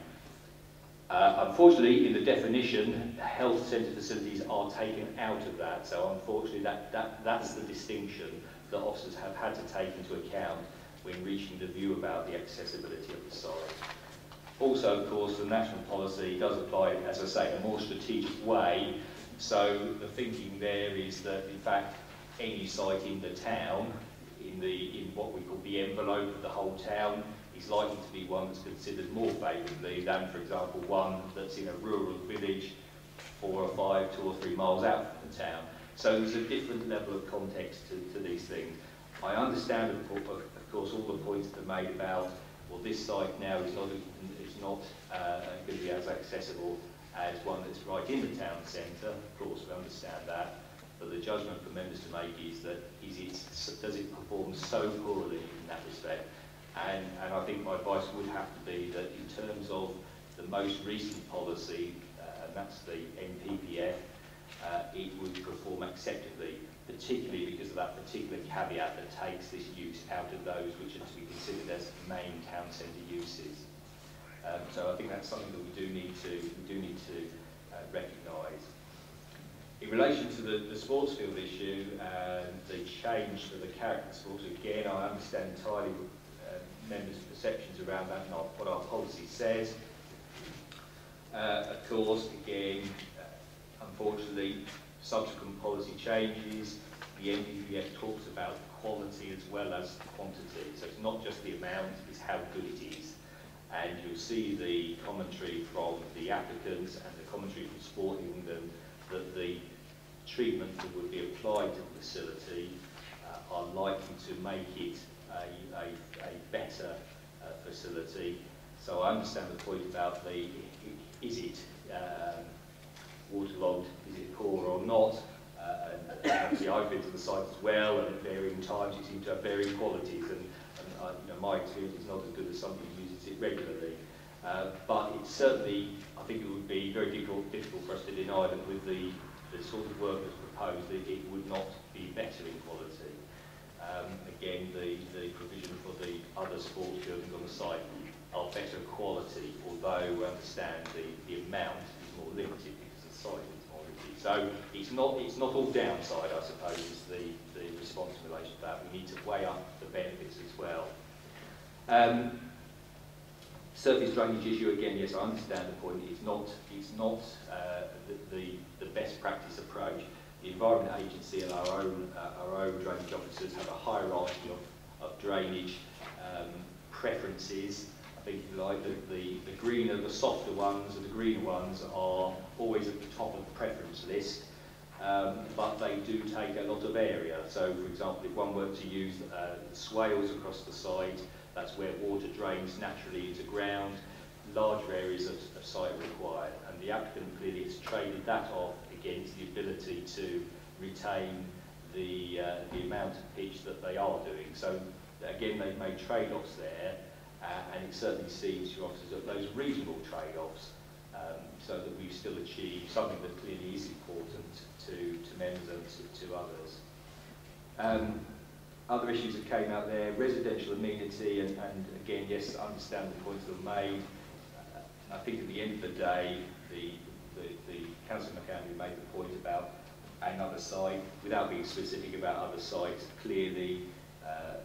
S11: Unfortunately, in the definition, health centre facilities are taken out of that, so unfortunately that's the distinction that officers have had to take into account when reaching the view about the accessibility of the site. Also, of course, the national policy does apply, as I say, in a more strategic way. So the thinking there is that, in fact, any site in the town, in what we call the envelope of the whole town, is likely to be one that's considered more favourably than, for example, one that's in a rural village 4 or 5, 2 or 3 miles out from the town. So there's a different level of context to these things. I understand, of course, all the points that are made about, well, this site now is not going to be as accessible as one that's right in the town centre. Of course, we understand that, but the judgment for members to make is that does it perform so poorly in that respect? And I think my advice would have to be that in terms of the most recent policy, and that's the NPPF, it would perform acceptably, particularly because of that particular caveat that takes this use out of those which are to be considered as main town centre uses. So I think that's something that we do need to recognise. In relation to the sports field issue and the change to the character sports, again, I understand entirely members' perceptions around that, not what our policy says. Of course, again, unfortunately, subsequent policy changes, the NPPF talks about quality as well as quantity. So it's not just the amount, it's how good it is. And you'll see the commentary from the applicants and the commentary from Sport England that the treatment that would be applied to the facility are likely to make it a better facility. So I understand the point about is it waterlogged, is it poor or not? And actually I've been to the site as well, and at varying times you seem to have varying qualities, and my experience is not as good as somebody who uses it regularly. But it's certainly, I think it would be very difficult for us to deny that with the sort of work that's proposed, that it would not be better in quality. Again, the provision for the other sports buildings on the site are better quality, although we understand the amount is more limited because the site is more limited. So it's not all downside, I suppose, is the response in relation to that. We need to weigh up the benefits as well. Surface drainage issue, again, yes, I understand the point. It's not the best practice approach. The Environment Agency and our own drainage officers have a hierarchy of drainage preferences. I think, if you like, the greener, the softer ones, and the greener ones are always at the top of the preference list, but they do take a lot of area. So, for example, if one were to use swales across the site, that's where water drains naturally into ground. Larger areas of site are required, and the applicant clearly has traded that off against the ability to retain the amount of pitch that they are doing. So again, they've made trade-offs there, and it certainly seems to officers that those reasonable trade-offs, so that we still achieve something that clearly is important to members and to others. Other issues that came out there, residential amenity, and again, yes, I understand the points that were made. I think at the end of the day, the Councillor McCann made the point about another site. Without being specific about other sites, clearly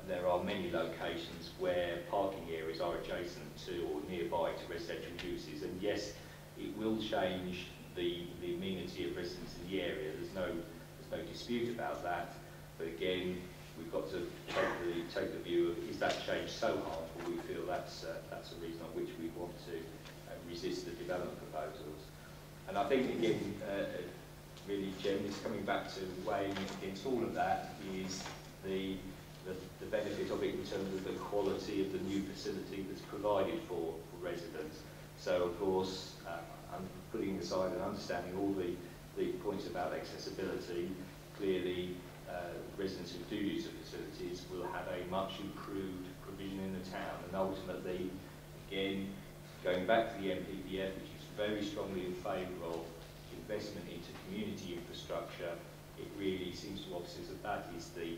S11: there are many locations where parking areas are adjacent to or nearby to residential uses, and yes, it will change the amenity of residents in the area. There's no dispute about that, but again, we've got to take the view of, is that change so harmful? We feel that's a reason on which we want to resist the development proposals. And I think, again, really, Jem, is coming back to weighing against all of that is the benefit of it in terms of the quality of the new facility that's provided for residents. So, of course, I'm putting aside and understanding all the points about accessibility. Clearly, residents who do use the facilities will have a much improved provision in the town, and ultimately, again, going back to the NPPF, which is very strongly in favour of investment into community infrastructure, it really seems to officers that is the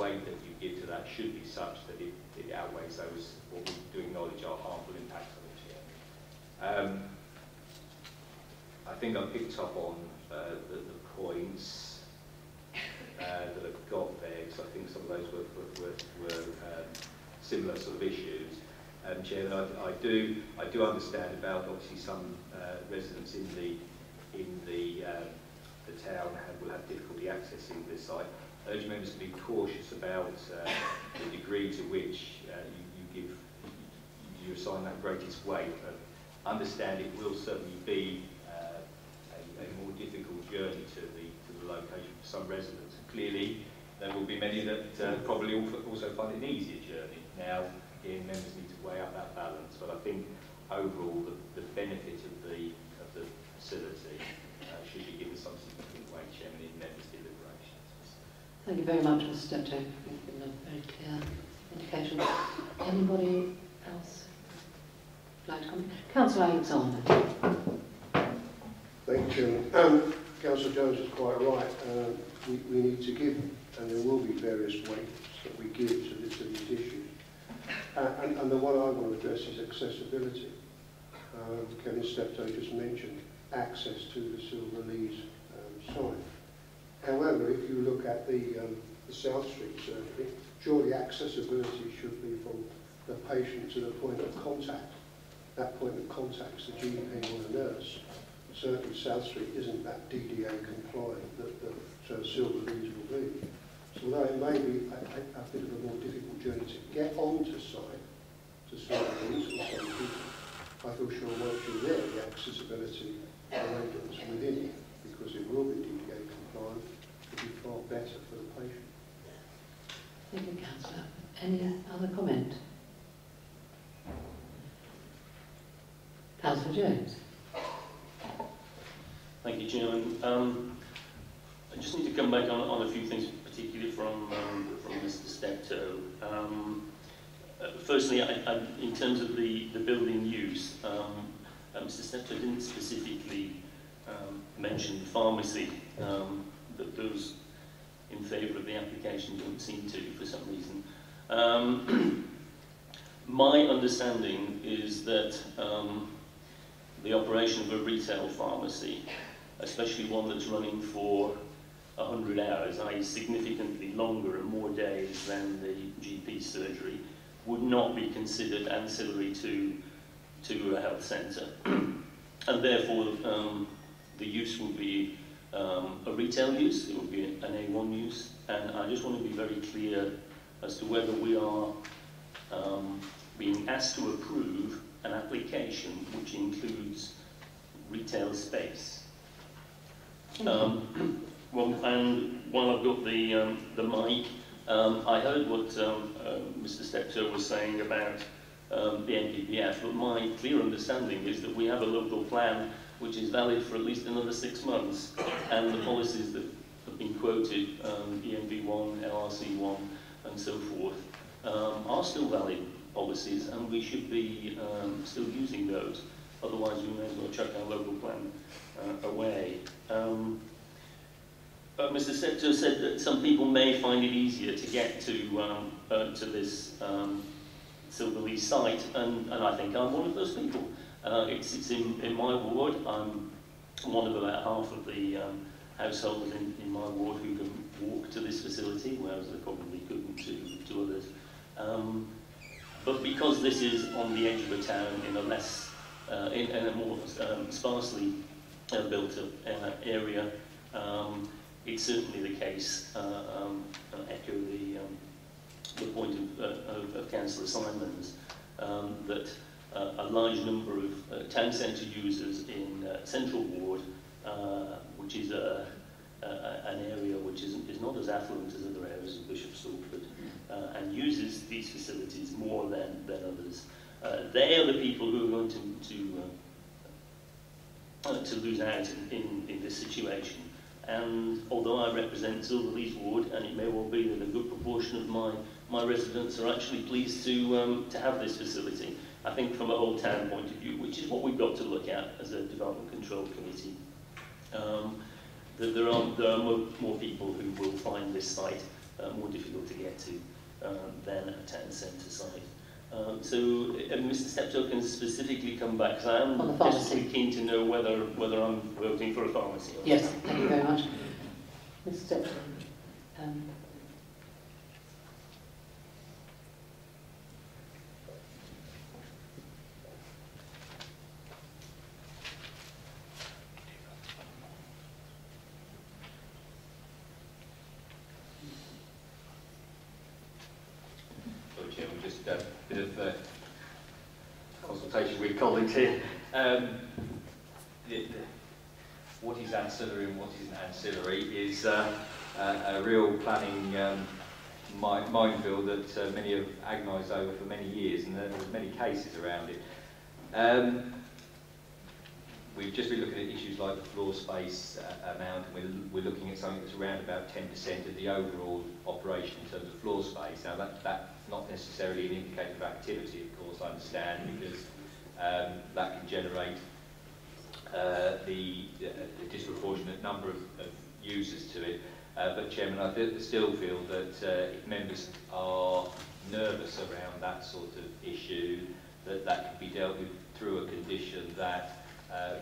S11: weight that you give to that should be such that it outweighs those what we do acknowledge are harmful impacts on it. I think I picked up on the points that I've got there, because I think some of those were similar sort of issues. Chairman, I do understand about obviously some residents in the town will have difficulty accessing this site. I urge members to be cautious about the degree to which you assign that greatest weight. Understand it will certainly be a more difficult journey to the location for some residents. Clearly, there will be many that probably also find it an easier journey. Now, again, members need to weigh up that balance, but I think overall the benefit of the the facility should be given some significant weight, Chairman, in members' deliberations.
S1: Thank you very much, Mr. Steptoe. You've given a very clear indication. Anybody else like to comment? Councillor Alexander.
S16: Thank you, Chairman. Councillor Jones is quite right. We need to give, and there will be various weights that we give to these issues. And the one I want to address is accessibility. Kevin Steptoe just mentioned access to the Silver Lees site. However, if you look at the South Street surgery, surely accessibility should be from the patient to the point of contact. That point of contact is the GP or the nurse. Certainly South Street isn't that DDA compliant that Silver Lees will be. So although it may be a bit of a more difficult journey to get onto site to Silver Lees for some people, I feel sure once you're there, the accessibility arrangements within it, because it will be DDA compliant, will be far better for the patient.
S1: Thank you, Councillor. Any other comment? Councillor Jones.
S13: Thank you, Chairman. I just need to come back on a few things, particularly from Mr. Steptoe. Firstly, in terms of the building use, Mr. Steptoe didn't specifically mention pharmacy. That those in favour of the application don't seem to, for some reason. My understanding is that the operation of a retail pharmacy, especially one that's running for 100 hours, i.e. significantly longer and more days than the GP surgery, would not be considered ancillary to a health centre. And therefore, the use will be a retail use, it will be an A1 use, and I just want to be very clear as to whether we are being asked to approve an application which includes retail space. Well, and while I've got the mic, I heard what Mr. Steptoe was saying about the NPPF, but my clear understanding is that we have a local plan which is valid for at least another 6 months, and the policies that have been quoted, ENV1, LRC1, and so forth, are still valid policies, and we should be still using those. Otherwise, we may as well chuck our local plan away. Mr. Steptoe said that some people may find it easier to get to this Silver Lees site, and I think I'm one of those people. It's in my ward. I'm one of about half of the households in my ward who can walk to this facility, whereas they probably couldn't to others. But because this is on the edge of a town in a less, in a more sparsely built up area, it's certainly the case. Echo the point of Councillor Simons that a large number of town centre users in Central Ward, which is an area which is not as affluent as other areas of Bishop Stortford, and uses these facilities more than others. They are the people who are going to lose out in this situation. And although I represent Silver Lees Ward, and it may well be that a good proportion of my residents are actually pleased to have this facility, I think from a whole town point of view, which is what we've got to look at as a Development Control Committee, that there are more people who will find this site more difficult to get to than a town centre site. So Mr. Steptoe can specifically come back, because I am desperately keen to know whether I'm voting for a pharmacy.
S1: Yes, thank you very much. Mr. Steptoe.
S11: Just a bit of consultation with colleagues here. What is ancillary and what isn't ancillary is a real planning minefield that many have agonised over for many years, and there's many cases around it. we've just been looking at issues like the floor space amount, and we're looking at something that's around about 10% of the overall operation in terms of floor space. Now that's not necessarily an indicator of activity, of course, I understand, because that can generate the disproportionate number of users to it. But Chairman, I still feel that if members are nervous around that sort of issue, that can be dealt with through a condition that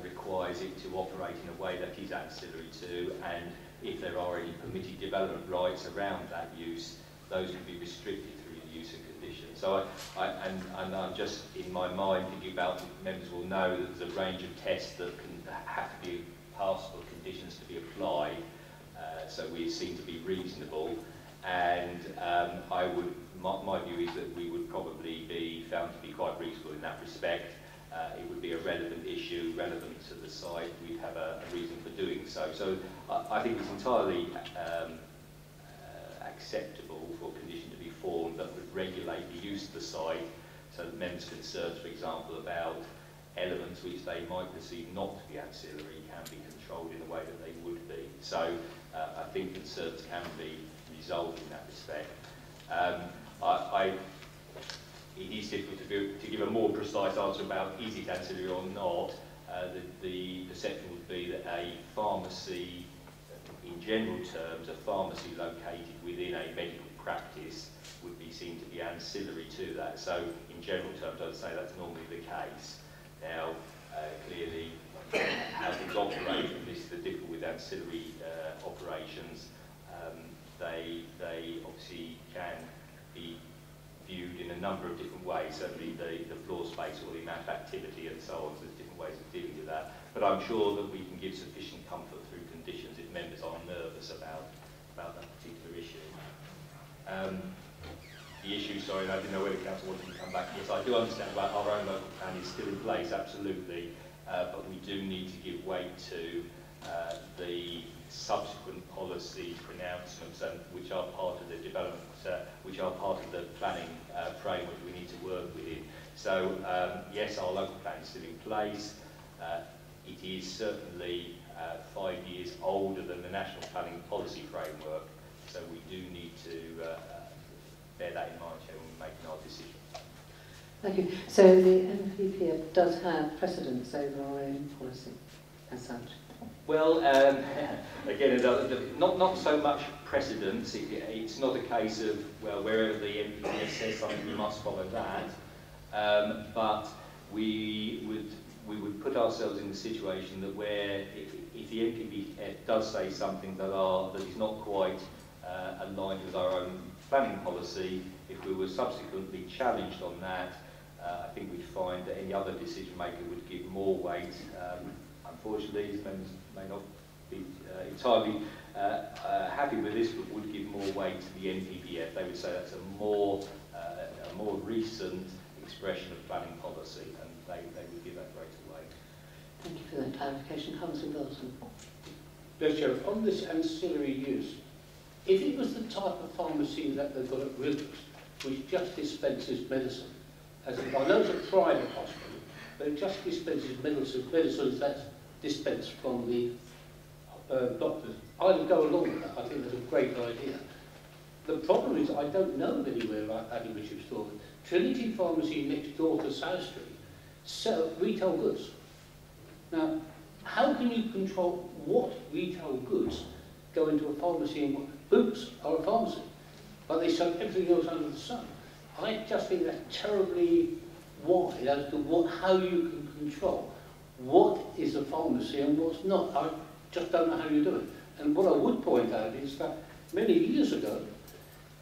S11: requires it to operate in a way that is ancillary to, and if there are any permitted development rights around that use, those can be restricted through the use and conditions. So I'm just in my mind thinking about, members will know that there's a range of tests that can have to be passed for conditions to be applied, so we seem to be reasonable, and my view is that we would probably be found to be quite reasonable in that respect. It would be a relevant issue, relevant to the site. We'd have a reason for doing so. So I think it's entirely acceptable for a condition to be formed that would regulate the use of the site, so that members' concerns, for example, about elements which they might perceive not to be ancillary can be controlled in a way that they would be. So I think concerns can be resolved in that respect. It is difficult to give a more precise answer about is it ancillary or not. The perception would be that a pharmacy, in general terms, a pharmacy located within a medical practice would be seen to be ancillary to that. So in general terms, I'd say that's normally the case. Now, clearly, how things operate, and this is the difficult with ancillary operations, they obviously can be viewed in a number of different ways, certainly the floor space or the amount of activity and so on, so there's different ways of dealing with that. But I'm sure that we can give sufficient comfort through conditions if members are nervous about that particular issue. The issue, sorry, I didn't know whether the Council wanted to come back. Yes, I do understand about our own local plan is still in place, absolutely, but we do need to give weight to the subsequent policy pronouncements which are part of the development, which are part of the planning framework we need to work within. So yes, our local plan is still in place. It is certainly 5 years older than the National Planning Policy Framework, so we do need to bear that in mind when we're making our decision.
S1: Thank you. So the NPPF does have precedence over our own policy as such?
S11: Well, again, not so much precedence. It's not a case of, well, wherever the NPPF says something, we must follow that. But we would put ourselves in the situation that where, if the NPPF does say something that is not quite aligned with our own planning policy, if we were subsequently challenged on that, I think we'd find that any other decision maker would give more weight. Unfortunately, his members may not be entirely happy with this, but would give more weight to the NPPF. They would say that's a more recent expression of planning policy, and they would give that greater weight.
S1: Thank you for that clarification. Councillor Bolton.
S6: Yes, Chair. On this ancillary use, if it was the type of pharmacy that they've got at Rivers, which just dispenses medicine, as I know it's a private hospital, but it just dispenses medicines that's dispensed from the doctors, I would go along with that. I think that's a great idea. The problem is I don't know anywhere like that in Bishop's Stortford. Trinity Pharmacy next door to South Street sell retail goods. Now, how can you control what retail goods go into a pharmacy and what Boots are a pharmacy, but they sell everything else under the sun? I just think that's terribly wide as to how you can control what is a pharmacy and what's not. I just don't know how you do it. And what I would point out is that many years ago,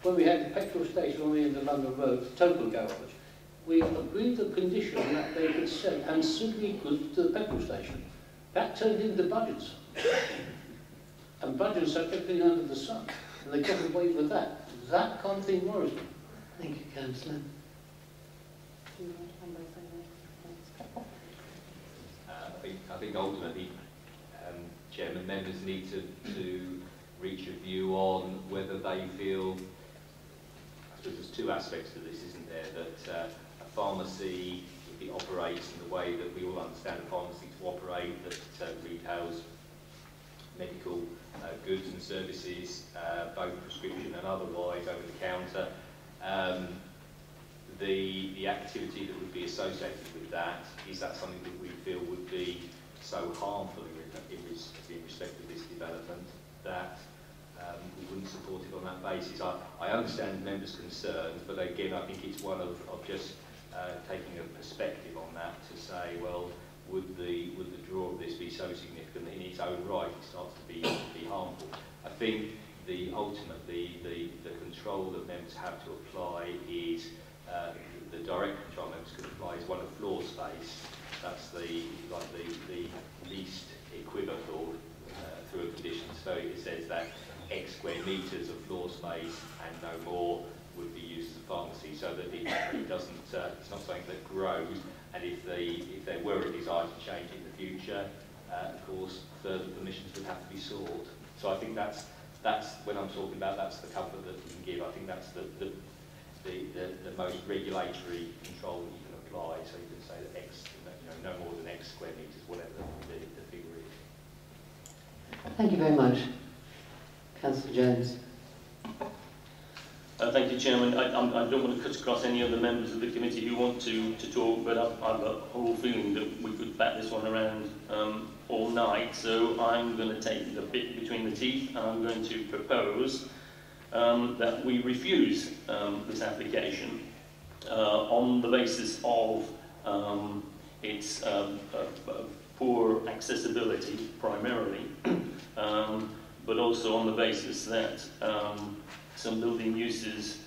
S6: when we had the petrol station on the end of London Road, Total Garage, we agreed the condition that they could sell ancillary goods to the petrol station. That turned into budgets. And budgets are everything under the sun. And they got away with that. That kind of thing worries me.
S1: Thank you, Councillor.
S11: I think ultimately, Chairman, members need to reach a view on whether they feel, I suppose there's two aspects to this, isn't there, that a pharmacy, it operates in the way that we all understand a pharmacy to operate, that retails medical goods and services, both prescription and otherwise, over the counter. The activity that would be associated with that, is that something that we feel would be so harmful in respect of this development that we wouldn't support it on that basis? I understand members' concerns, but again, I think it's one of just taking a perspective on that to say, well, would the draw of this be so significant that in its own right it starts to be harmful? I think ultimately the control that members have to apply is the direct control members can apply is one of floor space. That's the least equivocal through a condition. So it says that X square metres of floor space and no more would be used as a pharmacy, so that it doesn't. It's not something that grows. And if there were a desire to change in the future, of course, further permissions would have to be sought. So I think that's when I'm talking about, that's the comfort that we can give. I think that's the most regulatory control that you can apply. So you can say that X, no more than X square metres, whatever the figure is.
S1: Thank you very much. Councillor Jones.
S13: Thank you, Chairman. I don't want to cut across any other members of the committee who want to talk, but I've got a whole feeling that we could bat this one around all night. So I'm going to take the bit between the teeth, and I'm going to propose that we refuse this application on the basis of its poor accessibility primarily, but also on the basis that some building uses,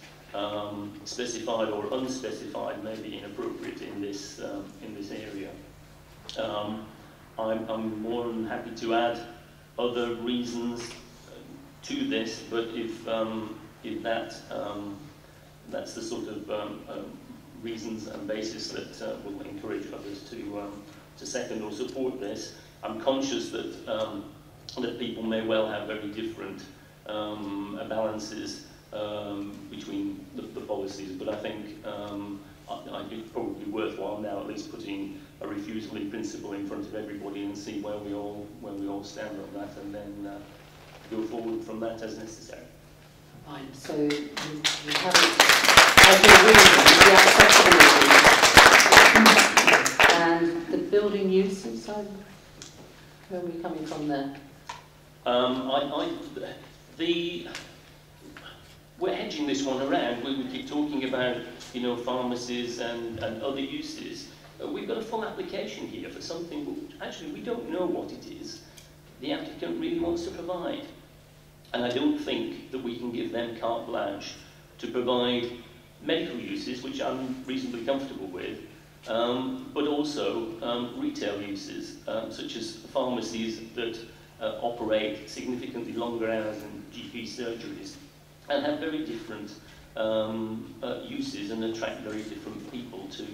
S13: specified or unspecified, may be inappropriate in this area. I'm more than happy to add other reasons to this, but if that's the sort of reasons and basis that will encourage others to second or support this, I'm conscious that that people may well have very different balances between the policies, but I think it's probably worthwhile now at least putting a refusal in principle in front of everybody and see where we all stand on that, and then go forward from that as necessary.
S1: Fine. So you haven't, as your reason, the accessibility and the building uses. Where are we coming from there?
S13: We're hedging this one around. We keep talking about, pharmacies and other uses. We've got a full application here for something which actually we don't know what it is the applicant really wants to provide. And I don't think that we can give them carte blanche to provide medical uses, which I'm reasonably comfortable with, but also retail uses, such as pharmacies that operate significantly longer hours than GP surgeries, and have very different uses and attract very different people to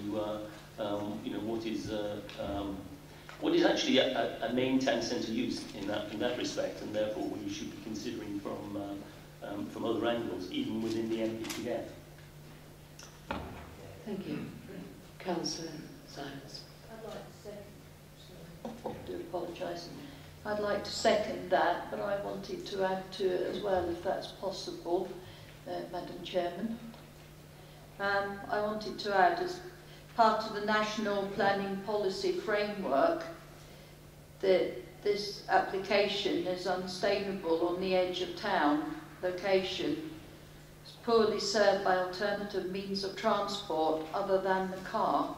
S13: what is actually a main town centre use in that respect, and therefore we should be considering from other angles, even within the NPPF.
S1: Thank you. Councillor Simons.
S14: I'd like to second. I do apologise. I'd like to second that, but I wanted to add to it as well, if that's possible, Madam Chairman. I wanted to add, as part of the National Planning Policy Framework, that this application is unsustainable on the edge of town location. It's poorly served by alternative means of transport other than the car,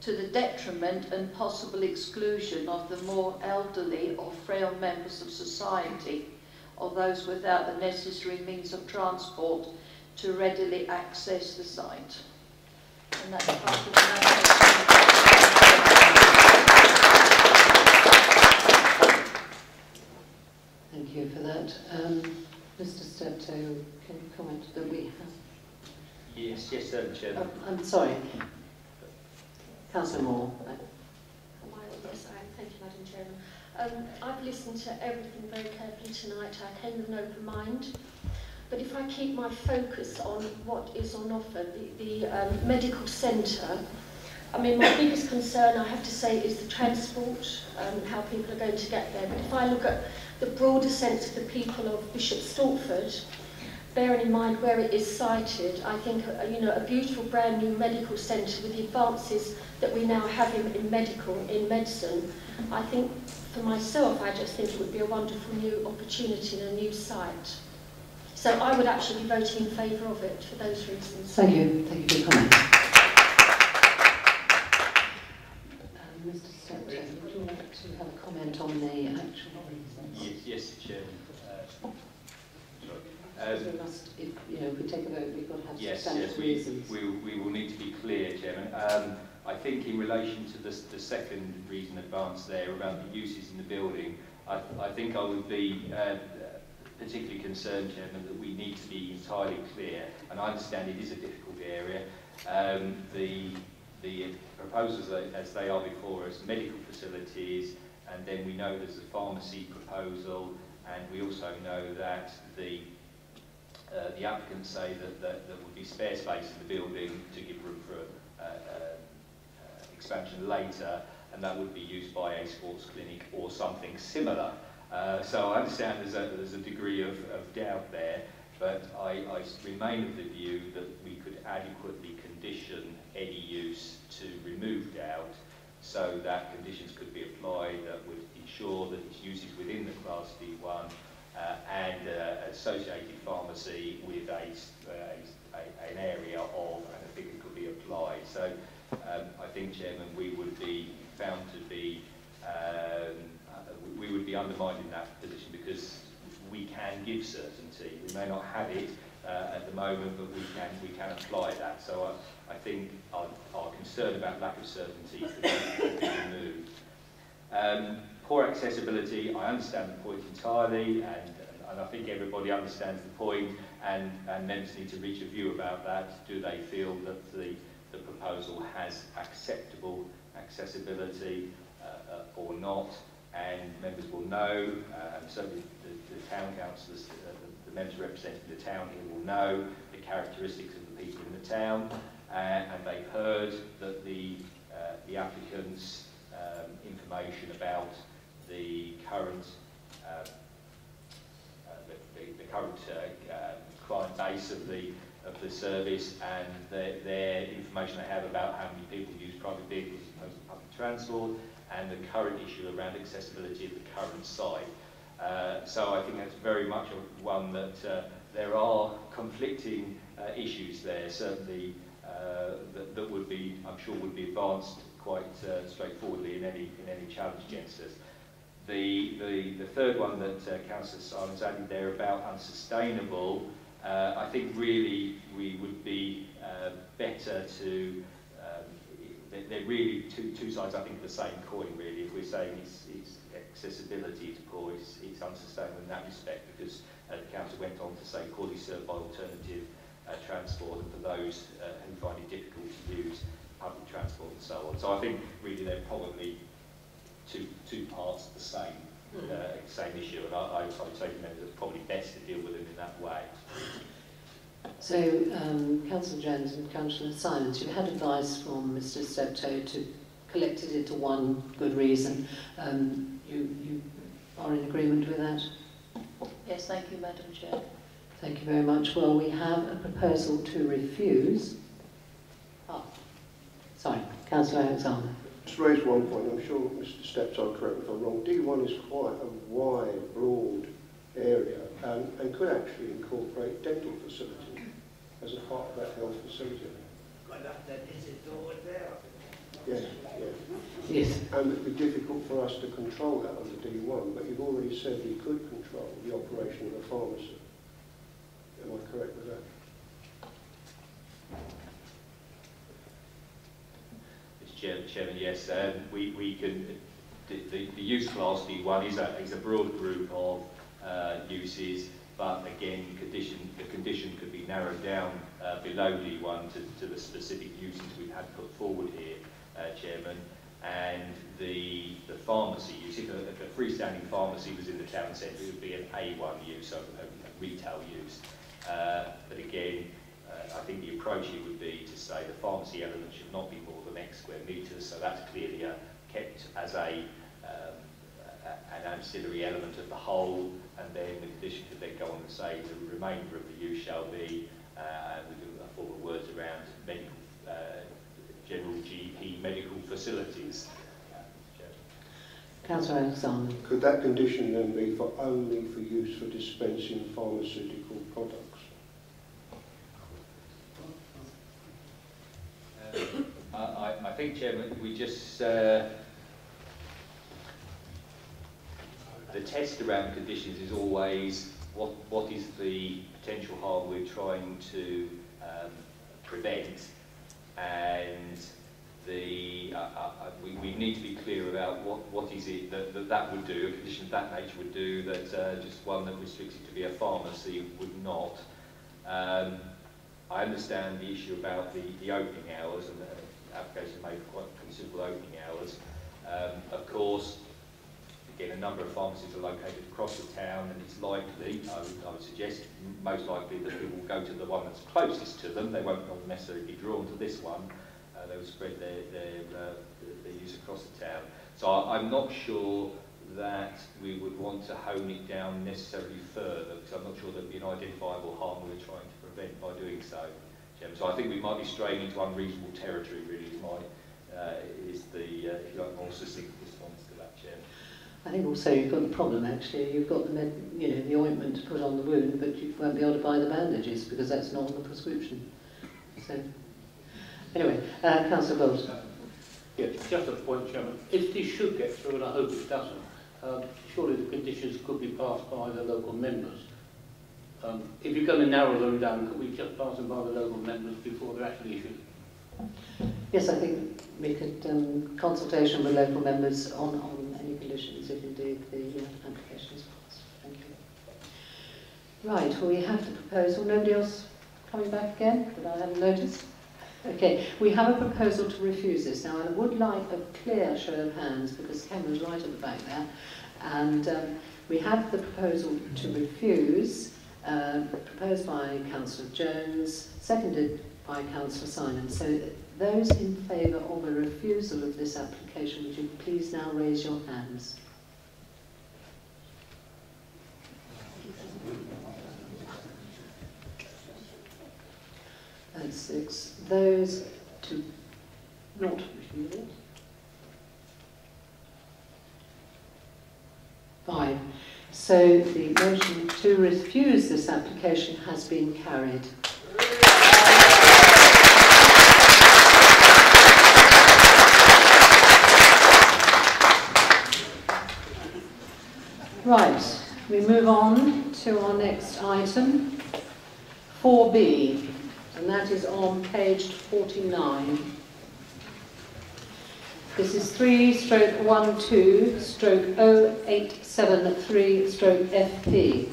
S14: to the detriment and possible exclusion of the more elderly or frail members of society, or those without the necessary means of transport to readily access the site. And that's part of the
S1: Thank you for that. Mr. Steptoe, can you comment that we have?
S11: Yes, Madam Chairman.
S1: I'm sorry. Councillor Moore.
S17: Yes, I am. Thank you, Madam Chairman. I've listened to everything very carefully tonight. I came with an open mind. But if I keep my focus on what is on offer, the medical centre I mean, my biggest concern, I have to say, is the transport, how people are going to get there. But if I look at the broader sense of the people of Bishop Stortford, bearing in mind where it is sited, I think a beautiful brand new medical centre with the advances that we now have in medicine, I think for myself, I just think it would be a wonderful new opportunity and a new site. So I would actually be voting in favour of it for those reasons.
S1: Thank you. Thank you for your comment. Mr. Steptoe, would you like to have a comment on the actual reasons?
S11: Yes, Chairman.
S1: We must, if we take a vote, we've got to have substantial
S11: reasons. We will need to be clear, Chairman. I think in relation to the second reason advanced there about the uses in the building, I think I would be particularly concerned, Chairman, that we need to be entirely clear, and I understand it is a difficult area. The proposals as they are before us, medical facilities, and then we know there's a pharmacy proposal, and we also know that the applicants say that there would be spare space in the building to give room for expansion later, and that would be used by a sports clinic or something similar. So I understand there's a degree of doubt there, but I remain of the view that we could adequately condition any use to remove doubt, so that conditions could be applied that would ensure that its use is within the Class D1 and associated pharmacy with an area of, and a figure could be applied. So I think, Chairman, we would be found to be, we would be undermined in that position because we can give certainty. We may not have it at the moment, but we can apply that. So I think our concern about lack of certainty could be removed. Poor accessibility, I understand the point entirely, and I think everybody understands the point, and members need to reach a view about that. Do they feel that the proposal has acceptable accessibility or not? And members will know, certainly the town councillors, the members representing the town here will know the characteristics of the people in the town, and they've heard that the applicants' information about the current client base of the service, and their information they have about how many people use private vehicles as opposed to public transport, and the current issue around accessibility of the current site. So I think that's very much one that there are conflicting issues there, certainly that would be, I'm sure, would be advanced quite straightforwardly in any challenge against us. The third one that Councillor Simon's added there about unsustainable, I think really we would be better to, they're really two sides, I think, of the same coin, really. If we're saying it's accessibility, it's poor, it's unsustainable in that respect, because the Council went on to say poorly served by alternative transport, and for those who find it difficult to use public transport and so on. So I think really they're probably two parts of the same issue, and I would say that it's probably best to deal with them in that way.
S1: So, Councillor Jones and Councillor Simons, you had advice from Mr. Steptoe to collect it into one good reason. You are in agreement with that?
S14: Yes, thank you, Madam Chair.
S1: Thank you very much. Well, we have a proposal to refuse. Sorry, Councillor Alexander.
S16: Just raise one point. I'm sure Mr. Steptoe, correct me if I'm wrong. D1 is quite a wide, broad area and could actually incorporate dental facility as a part of that health facility. Yes, yes.
S1: Yes.
S16: And it would be difficult for us to control that under D1, but you've already said we could control the operation of a pharmacy. Am I correct with that?
S11: Chairman, yes, we can. The use class D1 is a broad group of uses, but again, the condition could be narrowed down below D1 to the specific uses we've had put forward here, Chairman. And the pharmacy use, if a freestanding pharmacy was in the town centre, it would be an A1 use, so a retail use. But again, I think the approach here would be to say the pharmacy element should not be more than X square metres, so that's clearly kept as an ancillary element of the whole, and then the condition could then go on to say the remainder of the use shall be, we do a form of words around medical, general GP medical facilities.
S1: Councillor Alexander.
S16: Could that condition then be for only for use for dispensing pharmaceutical products?
S11: I think, Chairman, we just the test around conditions is always what is the potential harm we're trying to prevent, and we need to be clear about what is it that would do, a condition of that nature would do that just one that restricts it to be a pharmacy would not. I understand the issue about the opening hours, and the application made quite considerable opening hours. Of course, again, a number of pharmacies are located across the town, and it's likely, I would suggest, most likely that people will go to the one that's closest to them. They won't necessarily be drawn to this one. They will spread their use across the town. So I'm not sure that we would want to hone it down necessarily further, because I'm not sure there'd be an identifiable harm we're trying to prevent by doing so, Jim. So I think we might be straying into unreasonable territory, really, is the if you like, more succinct response to that, Chair.
S1: I think also you've got the problem, actually. You've got the ointment to put on the wound, but you won't be able to buy the bandages because that's not on the prescription. So, anyway, Councillor Bowles.
S6: Yes, just a point, Chairman. If this should get through, and I hope it doesn't, surely the conditions could be passed by the local members. If you're going to narrow them down, could we just pass them by the local members before they're actually issued?
S1: Yes, I think we could consultation with local members on any conditions if indeed the application is passed. Thank you. Right, well, we have the proposal. Nobody else coming back again that I haven't noticed? Okay, we have a proposal to refuse this. Now, I would like a clear show of hands because Cameron's right at the back there. And we have the proposal to refuse, proposed by Councillor Jones, seconded by Councillor Simon. So those in favour of a refusal of this application, would you please now raise your hands? That's 6. Those to not refuse it? 5. So the motion to refuse this application has been carried. Right, we move on to our next item, 4B, and that is on page 49. This is 3/12/0873/FP.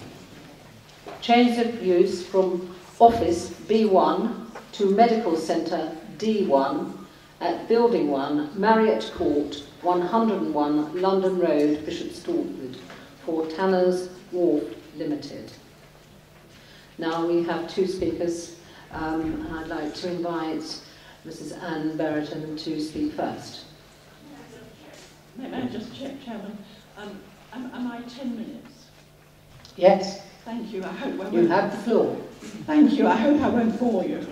S1: Change of use from office B1 to medical centre D1 at Building 1, Marriott Court, 101 London Road, Bishop Stortford, for Tanner's Wharf Limited. Now we have two speakers, and I'd like to invite Mrs. Anne Berriton to speak first.
S5: May I just check, Chairman? Am I 10 minutes?
S1: Yes.
S5: Thank you. I hope I won't.
S1: You have the floor.
S5: Thank you. I hope I won't bore you.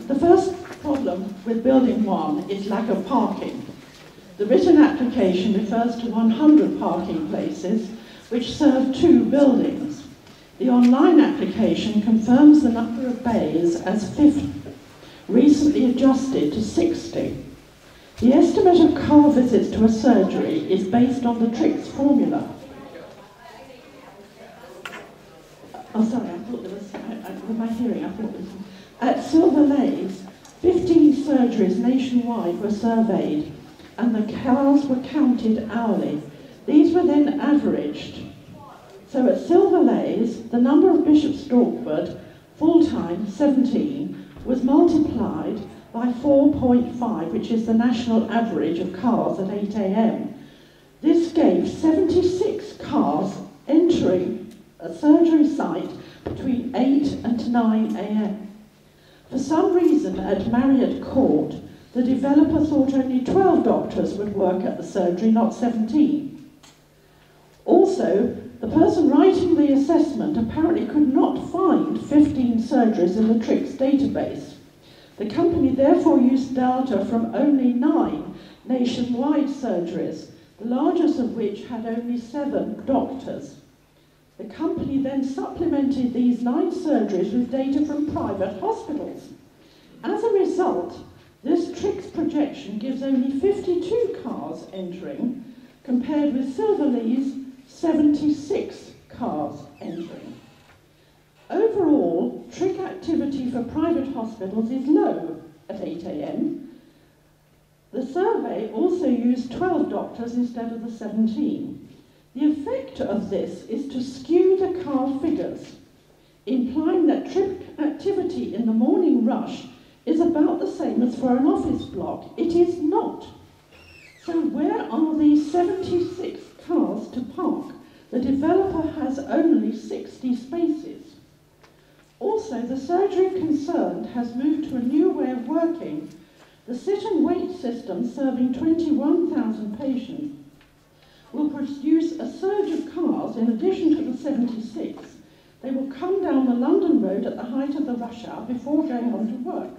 S5: The first problem with Building 1 is lack of parking. The written application refers to 100 parking places which serve 2 buildings. The online application confirms the number of bays as 50, recently adjusted to 60. The estimate of car visits to a surgery is based on the TRICS formula. Oh, sorry, I thought there was, with my hearing, I thought there was. At Silver Lays, 15 surgeries nationwide were surveyed, and the cars were counted hourly. These were then averaged. So at Silver Lays, the number of Bishop Stortford, full-time, 17, was multiplied by 4.5, which is the national average of cars at 8 a.m. This gave 76 cars entering a surgery site between 8 and 9 a.m. For some reason at Marriott Court, the developer thought only 12 doctors would work at the surgery, not 17. Also, the person writing the assessment apparently could not find 15 surgeries in the TRICS database. The company therefore used data from only 9 nationwide surgeries, the largest of which had only 7 doctors. The company then supplemented these 9 surgeries with data from private hospitals. As a result, this TRICS projection gives only 52 cars entering, compared with Silverlee's 76 cars entering. Overall, TRIC activity for private hospitals is low at 8 AM. The survey also used 12 doctors instead of the 17. The effect of this is to skew the car figures, implying that TRIC activity in the morning rush is about the same as for an office block. It is not. So where are these 76 cars to park? The developer has only 60 spaces. Also, the surgery concerned has moved to a new way of working. The sit and wait system, serving 21,000 patients, will produce a surge of cars in addition to the 76. They will come down the London Road at the height of the rush hour before going on to work.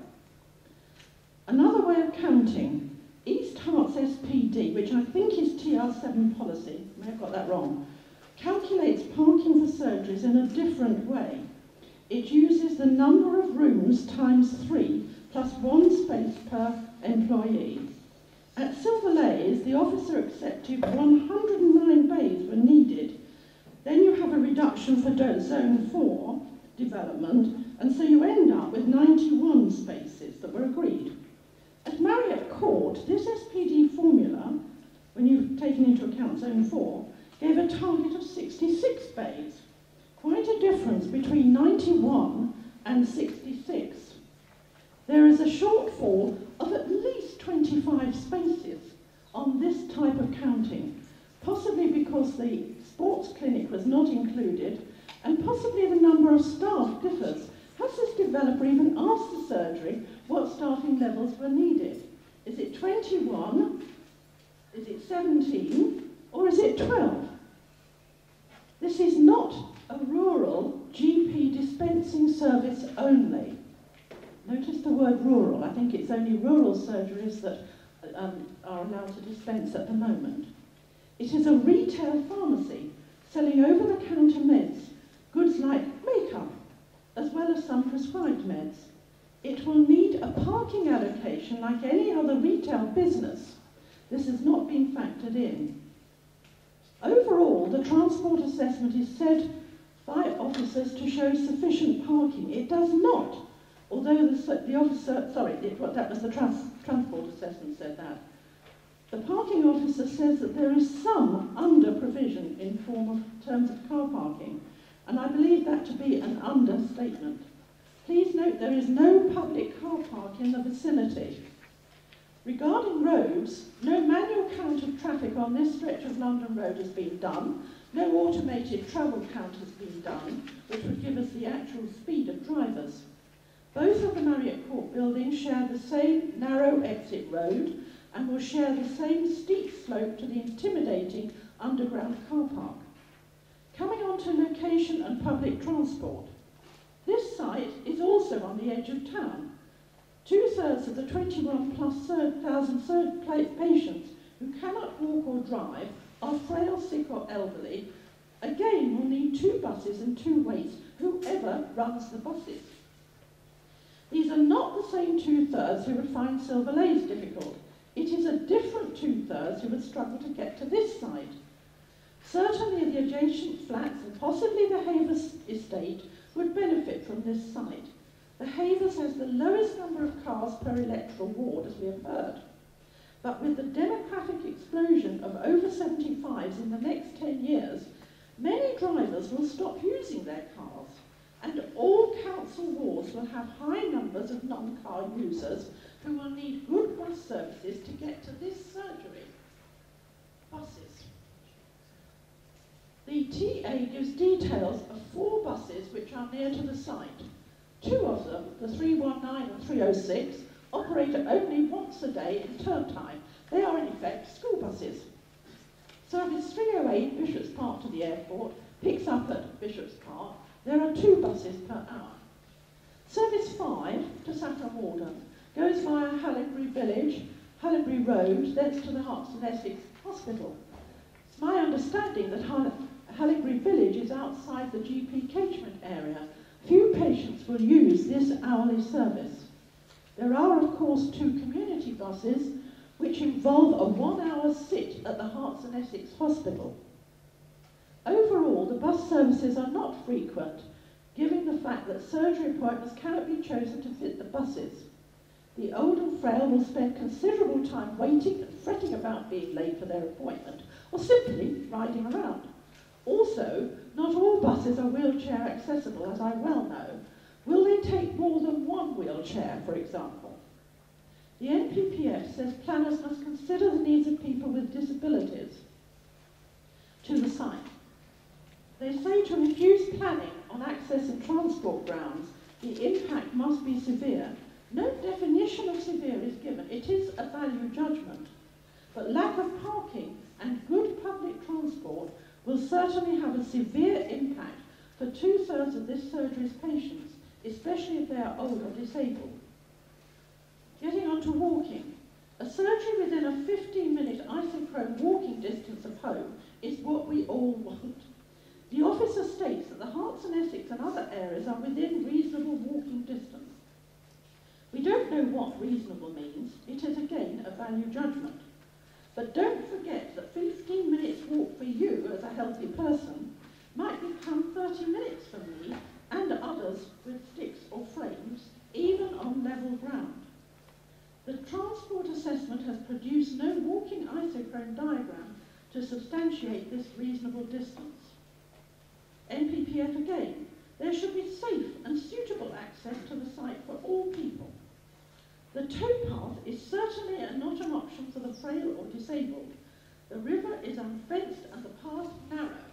S5: Another way of counting, East Herts SPD, which I think is TR7 policy, I may have got that wrong, calculates parking for surgeries in a different way. It uses the number of rooms times 3 plus 1 space per employee. At Silverleys, the officer accepted 109 bays were needed. Then you have a reduction for Zone 4 development, and so you end up with 91 spaces that were agreed. At Marriott Court, this SPD formula, when you've taken into account Zone 4, gave a target of 66 bays. Quite a difference between 91 and 66. There is a shortfall of at least 25 spaces on this type of counting, possibly because the sports clinic was not included, and possibly the number of staff differs. Has this developer even asked the surgery what staffing levels were needed? Is it 21? Is it 17? Or is it 12? This is not a rural GP dispensing service only. Notice the word rural. I think it's only rural surgeries that are allowed to dispense at the moment. It is a retail pharmacy selling over-the-counter meds, goods like makeup, as well as some prescribed meds. It will need a parking allocation like any other retail business. This has not been factored in. Overall, the transport assessment is said by officers to show sufficient parking. It does not, although the officer, sorry, that was the transport assessment said that. The parking officer says that there is some under-provision in terms of car parking, and I believe that to be an understatement. Please note there is no public car park in the vicinity. Regarding roads, no manual count of traffic on this stretch of London Road has been done. No automated travel count has been done, which would give us the actual speed of drivers. Both of the Marriott Court buildings share the same narrow exit road and will share the same steep slope to the intimidating underground car park. Coming on to location and public transport. This site is also on the edge of town. 2/3 of the 21,000+ patients who cannot walk or drive are frail, sick or elderly. Again, will need 2 buses and 2 waits, whoever runs the buses. These are not the same 2/3 who would find Silverleys difficult. It is a different 2/3 who would struggle to get to this site. Certainly the adjacent flats and possibly the Havers estate would benefit from this site. The Havers has the lowest number of cars per electoral ward, as we have heard. But with the demographic explosion of over 75s in the next 10 years, many drivers will stop using their cars, and all council wards will have high numbers of non-car users who will need good bus services to get to this surgery. Buses. The TA gives details of 4 buses which are near to the site. 2 of them, the 319 and 306, operate only once a day in term time. They are in effect school buses. Service 308 Bishop's Park to the airport picks up at Bishop's Park. There are 2 buses per hour. Service 5 to Saffron Walden goes via Hallingbury Village, Hallingbury Road, thence to the Herts and Essex Hospital. It's my understanding that Hallingbury Village is outside the GP catchment area. Few patients will use this hourly service. There are, of course, 2 community buses which involve a 1-hour sit at the Herts and Essex Hospital. Overall, the bus services are not frequent, given the fact that surgery appointments cannot be chosen to fit the buses. The old and frail will spend considerable time waiting and fretting about being late for their appointment, or simply riding around. Also, not all buses are wheelchair accessible, as I well know. Will they take more than 1 wheelchair, for example? The NPPF says planners must consider the needs of people with disabilities to the site. They say to refuse planning on access and transport grounds, the impact must be severe. No definition of severe is given. It is a value judgment. But lack of parking and good public transport will certainly have a severe impact for 2/3 of this surgery's patients, especially if they are old or disabled. Getting on to walking. A surgery within a 15-minute isochrone walking distance of home is what we all want. The officer states that the Herts and Essex and other areas are within reasonable walking distance. We don't know what reasonable means. It is again a value judgment. But don't forget that 15 minutes walk for you as a healthy person might become 30 minutes for me and others with sticks or frames, even on level ground. The transport assessment has produced no walking isochrone diagram to substantiate this reasonable distance. NPPF again, there should be safe and suitable access to the site for all people. The towpath is certainly not an option for the frail or disabled. The river is unfenced and the path narrow.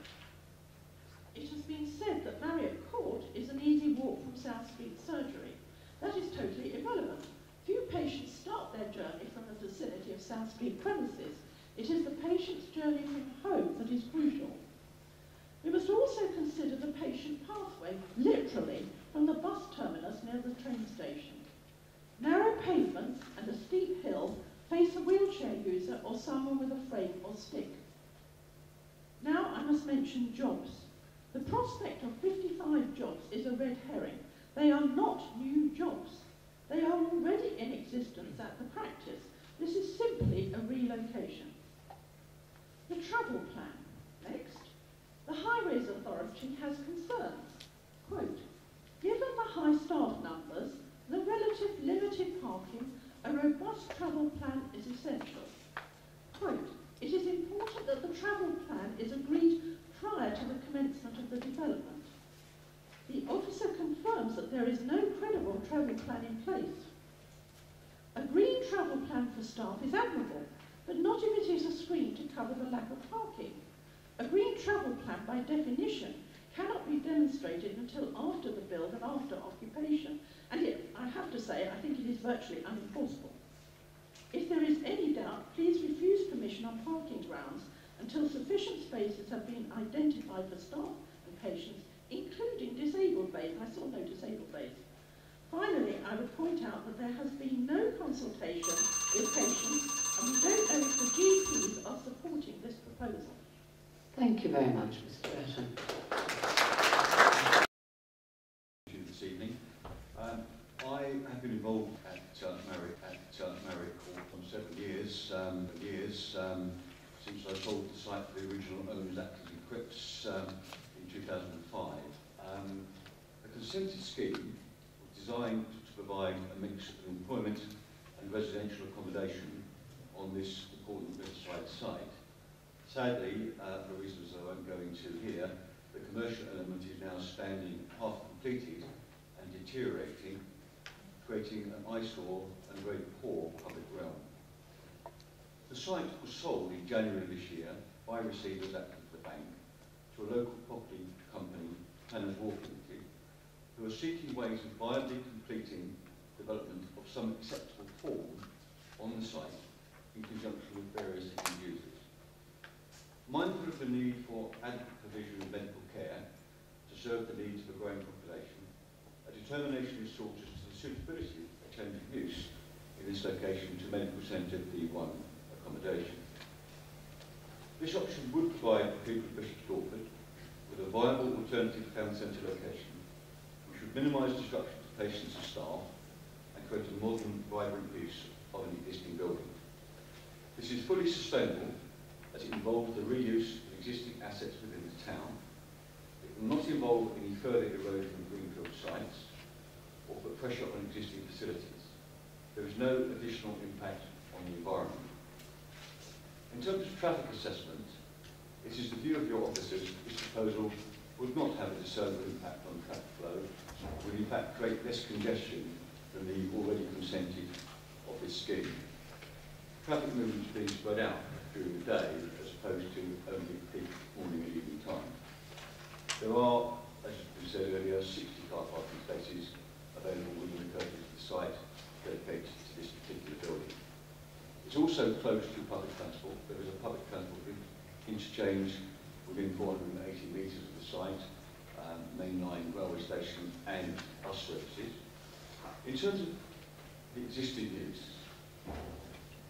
S5: It has been said that Marriott Court is an easy walk from South Street Surgery. That is totally irrelevant. Few patients start their journey from the vicinity of South Street premises. It is the patient's journey from home that is crucial. We must also consider the patient pathway, literally, from the bus terminus near the train station. Narrow pavements and a steep hill face a wheelchair user or someone with a frame or stick. Now I must mention jobs. The prospect of 55 jobs is a red herring. They are not new jobs. They are already in existence at the practice. This is simply a relocation. The travel plan. Next. The Highways Authority has concerns. Quote, given the high staff numbers, the relative limited parking, a robust travel plan is essential. Quote, it is important that the travel plan is agreed prior to the commencement of the development. The officer confirms that there is no credible travel plan in place. A green travel plan for staff is admirable, but not if it is a screen to cover the lack of parking. A green travel plan, by definition, cannot be demonstrated until after the build and after occupation, and yet, I have to say, I think it is virtually unenforceable. If there is any doubt, please refuse permission on parking grounds until sufficient spaces have been identified for staff and patients, including disabled bays. I saw no disabled bays. Finally, I would point out that there has been no consultation with patients, and we don't know if the GPs are supporting this proposal.
S1: Thank you very much, Mr. Burton.
S18: This evening. I have been involved at Marriott Court for several years, since I sold the site to the original owners, Actors and Cripps, in 2005. The consented scheme was designed to provide a mix of employment and residential accommodation on this important riverside site. Sadly, for reasons I won't go into here, the commercial element is now standing half completed and deteriorating, creating an eyesore and very poor public realm. The site was sold in January of this year by receivers acting for the bank to a local property company, Planners Walk Limited, who are seeking ways of viably completing the development of some acceptable form on the site in conjunction with various end users. Mindful of the need for adequate provision of medical care to serve the needs of a growing population, a determination is sought as to the suitability of change of use in this location to Medical Centre D1 accommodation. This option would provide the people of Bishop Stortford with a viable alternative town centre location, which would minimise disruption to patients and staff and create a modern, vibrant use of an existing building. This is fully sustainable as it involves the reuse of existing assets within the town. It will not involve any further erosion of greenfield sites or put pressure on existing facilities. There is no additional impact on the environment. In terms of traffic assessment, it is the view of your officers that this proposal would not have a discernible impact on traffic flow, would in fact create less congestion than the already consented office scheme. Traffic movements being spread out during the day as opposed to only peak morning and evening time. There are, as we said earlier, 60 car parking spaces available within the curtilage of the site dedicated to this particular building. It's also close to public transport. There is a public transport interchange within 480 metres of the site, mainline railway station and bus services. In terms of the existing use,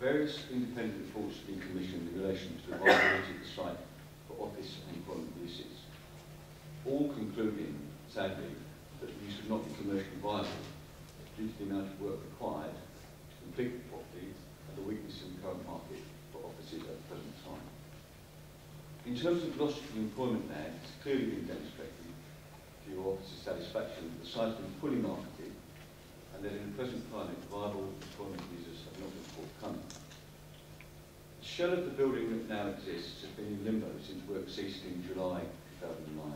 S18: various independent reports have been commissioned in relation to the viability of the site for office and employment uses, all concluding, sadly, that the use would not be commercially viable due to the amount of work required to complete the property and the weakness in the current market for offices at the present time. In terms of loss of employment there, it's clearly been demonstrated to your officer's satisfaction that the site has been fully marketed and that in the present climate, viable employment users have not been forthcoming. The shell of the building that now exists has been in limbo since work ceased in July 2009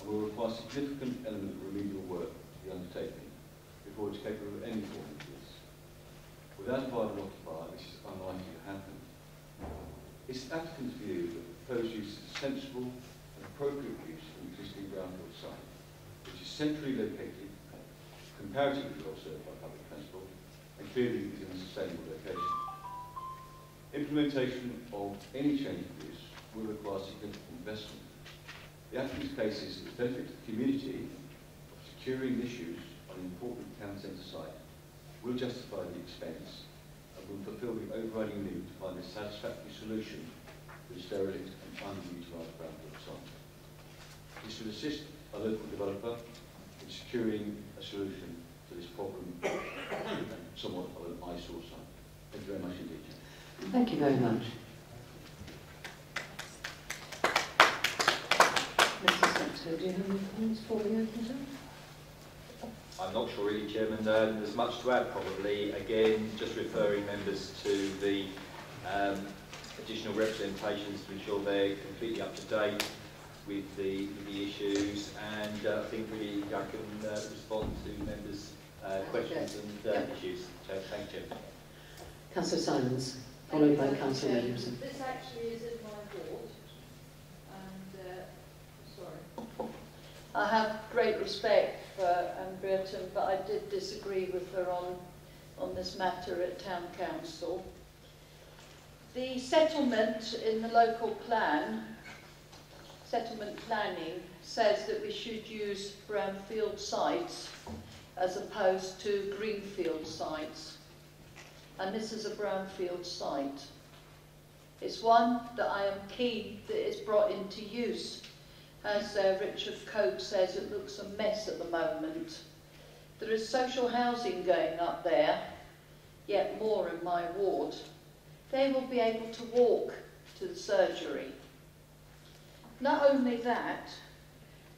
S18: and will require significant element of remedial work to be undertaken before it's capable of any form of use. Without a viable occupier, this is unlikely to happen. It's the applicant's view that the proposed use is a sensible and appropriate use of an existing brownfield site, which is centrally located, comparatively well served by public transport, and clearly is in a sustainable location. Implementation of any change of use will require significant investment. The applicant's case is that the benefit to the community of securing this use on an important town centre site will justify the expense and will fulfil the overriding need to find a satisfactory solution for this derelict and underutilised brownfield site. This will assist a local developer in securing a solution to this problem and somewhat of an eyesore site. Thank you very much indeed.
S1: Thank you very much. Mr. Secretary, do you have any comments before we open it up?
S11: I'm not sure really, Chairman. There's much to add probably. Again, just referring members to the additional representations to ensure they're completely up to date with the issues, and I think really I can respond to members' questions and issues. So thank you.
S1: Councillor Simons, followed by Councillor Williamson.
S14: This actually is in my ward, and sorry. I have great respect for Anne Brereton, but I did disagree with her on this matter at Town Council. The settlement in the local plan, settlement planning, says that we should use brownfield sites as opposed to greenfield sites. And this is a brownfield site. It's one that I am keen that is brought into use. As Richard Cope says, it looks a mess at the moment. There is social housing going up there, yet more in my ward. They will be able to walk to the surgery. Not only that,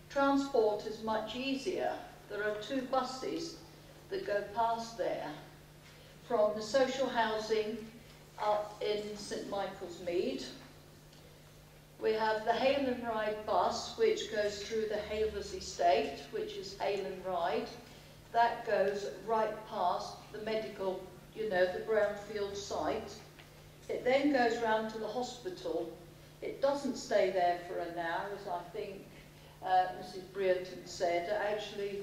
S14: transport is much easier. There are 2 buses that go past there from the social housing up in St Michael's Mead. We have the Hale and Ride bus, which goes through the Havers estate, which is Hale and Ride. That goes right past the medical, the brownfield site. It then goes round to the hospital. It doesn't stay there for an hour, as I think Mrs. Brereton said. Actually,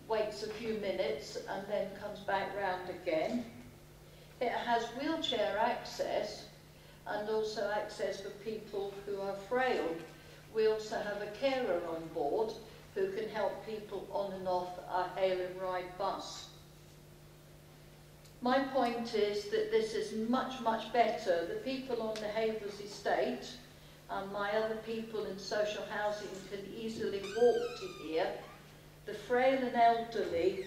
S14: waits a few minutes and then comes back round again. It has wheelchair access and also access for people who are frail. We also have a carer on board who can help people on and off our hail and ride bus. My point is that this is much, much better. The people on the Havers estate and my other people in social housing can easily walk to here. The frail and elderly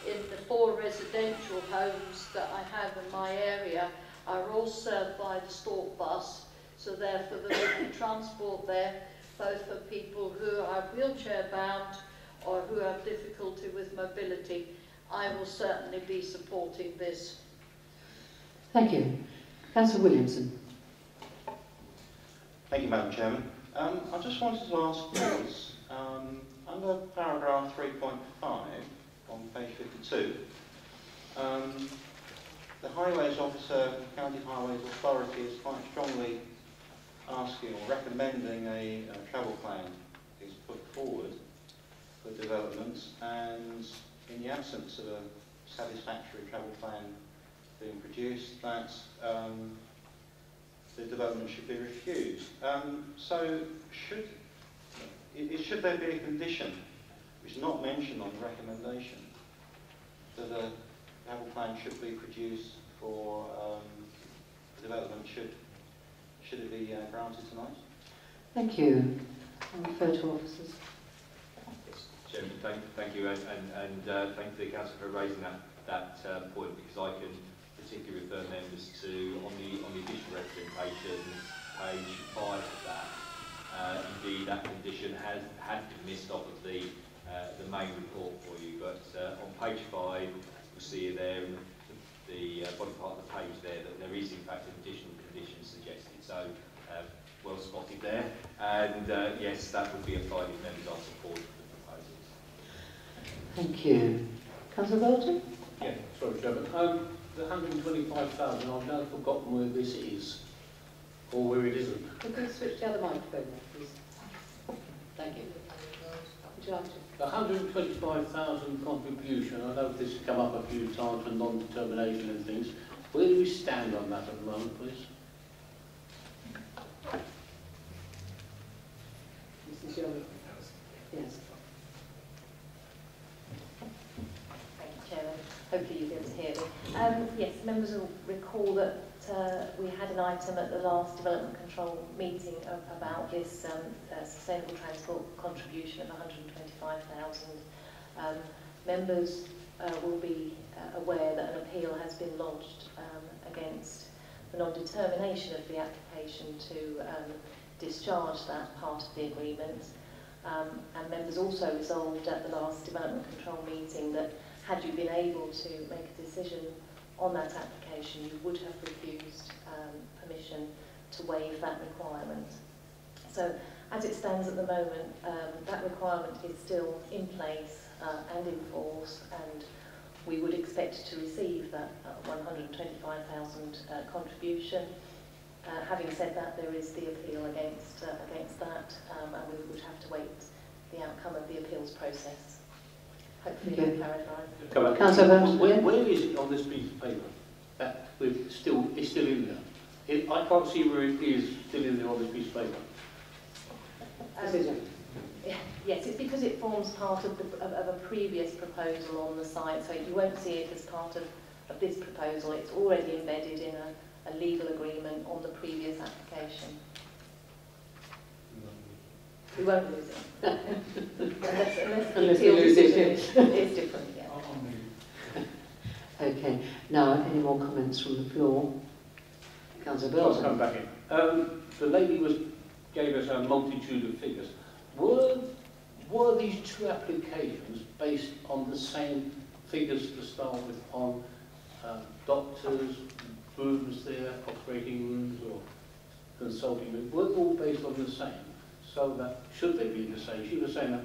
S14: in the 4 residential homes that I have in my area are all served by the Stork bus, so therefore there will be transport there, both for people who are wheelchair bound or who have difficulty with mobility. I will certainly be supporting this.
S1: Thank you. Councillor Williamson.
S19: Thank you, Madam Chairman. I just wanted to ask, please, under paragraph 3.5 on page 52, the Highways Officer, County Highways Authority is quite strongly asking or recommending a travel plan is put forward for developments, and in the absence of a satisfactory travel plan being produced, that the development should be refused. So should there be a condition, which is not mentioned on the recommendation, that a travel plan should be produced for development should it be granted tonight?
S1: Thank you. I'll refer to officers.
S11: Chairman, thank you, and thank the Council for raising that point, because I can particularly refer members to on the additional representation, page 5 of that. Indeed, that condition had been missed off of the main report for you, but on page 5, you'll see there in the body part of the page there that there is in fact an additional condition suggested. So well spotted there, and yes, that would be applied if members are supportive of the proposals.
S1: Thank you. Councillor Bolton?
S6: Yeah, sorry, Chairman. The 125,000, I've now forgotten where this is, or where it isn't.
S1: Could you switch the other microphone, please? Thank you. Would you like to?
S6: The 125,000 contribution, I know this has come up a few times for non-determination and things. Where do we stand on that at the moment, please?
S1: Mrs. Young? Yes.
S20: Thank you, Chairman. Hopefully you'll be able to hear me. Yes, members will recall that we had an item at the last Development Control meeting about this sustainable transport contribution of 125,000. Members will be aware that an appeal has been lodged against the non-determination of the application to discharge that part of the agreement. And members also resolved at the last Development Control meeting that had you been able to make a decision on that application, you would have refused permission to waive that requirement. So, as it stands at the moment, that requirement is still in place and in force, and we would expect to receive that 125,000 contribution. Having said that, there is the appeal against that, and we would have to wait the outcome of the appeals process. Hopefully that clarifies.
S1: Councillor,
S6: where is it on this piece of paper? That it's still in there. I can't see where it is still in there on this piece of paper.
S20: Yes, it's because it forms part of a previous proposal on the site, so you won't see it as part of this proposal. It's already embedded in a legal agreement on the previous application. We won't lose it. unless the appeal decision is different, yeah.
S1: Okay. Now, any more comments from the floor? Councillor Burton.
S6: I'll come back in. The lady gave us a multitude of figures. Were these two applications based on the same figures to start with, on doctors, rooms there, operating rooms or consulting rooms? Were they all based on the same? So that, should they be the same? She was saying that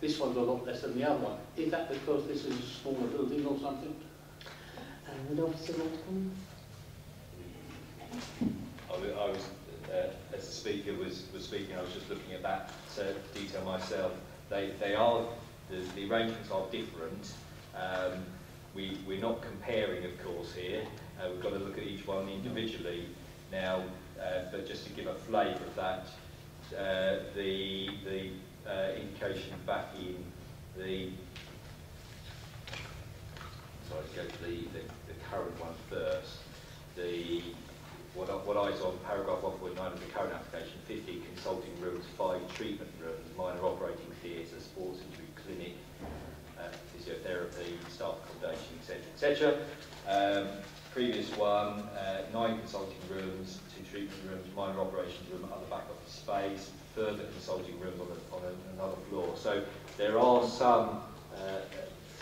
S6: this one's a lot less than the other one. Is that because this is a smaller building or something?
S1: Would Officer Watson?
S11: I was, as the speaker was speaking, I was just looking at that detail myself. They are the arrangements are different. We're not comparing, of course, here. We've got to look at each one individually. Now, but just to give a flavour of that, the indication back in the, sorry, to go to the current one first. What I saw in paragraph 1.9 of the current application: 50 consulting rooms, 5 treatment rooms, minor operating theatre, sports injury clinic, physiotherapy, staff accommodation, etc., etc. Previous one, 9 consulting rooms, 2 treatment rooms, minor operations room, other back office space, further consulting rooms on another floor. So there are some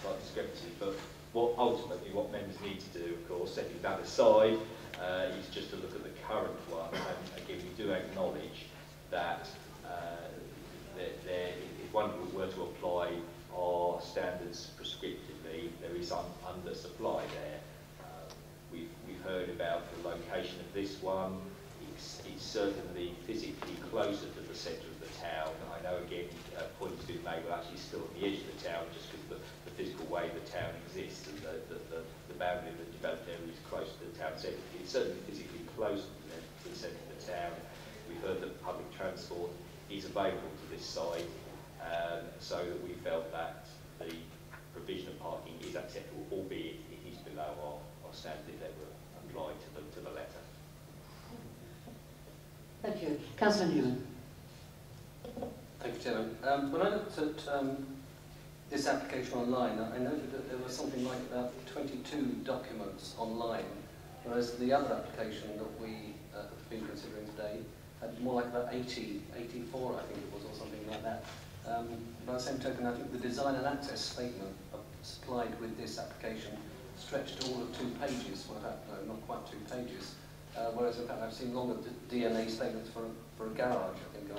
S11: slight discrepancies, but ultimately what members need to do, of course, setting that aside, is just to look at the current one. And again, we do acknowledge that if one were to apply our standards prescriptively, there is some undersupply there. We've heard about the location of this one. It's certainly physically closer to the centre of the town. I know, again, points been made, well, actually still at the edge of the town, just because the physical way the town exists and the boundary of the developed area is close to the town centre. It's certainly physically close to the centre of the town. We've heard that public transport is available to this site, so that we felt that the provision of parking is acceptable, albeit it is below our standard if they were applied to the letter.
S1: Thank you. Councillor Newman.
S15: Thank you, Chairman. When I looked at this application online, I noted that there was something like about 22 documents online, whereas the other application that we have been considering today had more like about 84, I think it was, or something like that. By the same token, I think the design and access statement supplied with this application stretched to all of 2 pages, well, no, not quite 2 pages, whereas in fact I've seen longer DNA statements for a garage, I think, a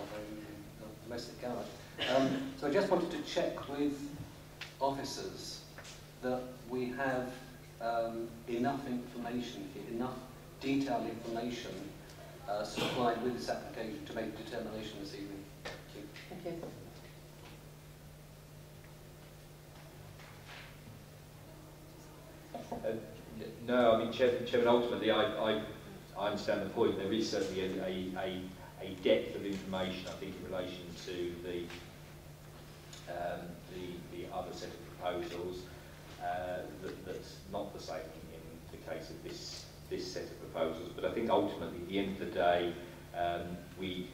S15: domestic garage. So I just wanted to check with officers that we have enough information, enough detailed information supplied with this application to make a determination this evening. Thank you.
S1: Thank you.
S11: No, I mean, Chairman, ultimately, I understand the point. There is certainly a depth of information, I think, in relation to the other set of proposals that's not the same in the case of this set of proposals. But I think ultimately, at the end of the day, we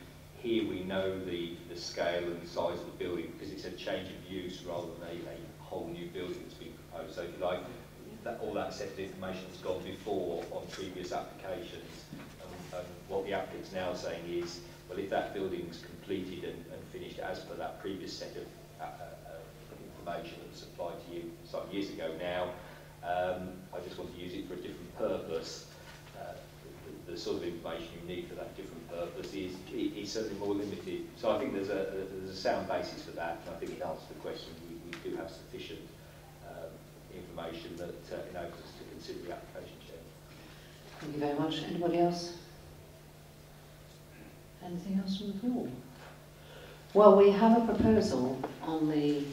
S11: know the scale and the size of the building because it's a change of use rather than a whole new building that's been proposed. So if you like, all that set of information has gone before on previous applications, and what the applicant's now saying is, well, if that building's completed and finished as per that previous set of information that was supplied to you some years ago now, I just want to use it for a different purpose. The sort of information you need for that different purpose is certainly more limited. So I think there's a sound basis for that, and I think it answers the question. We do have sufficient information that enables us to consider the application, Chair.
S1: Thank you very much. Anybody else? Anything else from the floor? Well, we have a proposal on the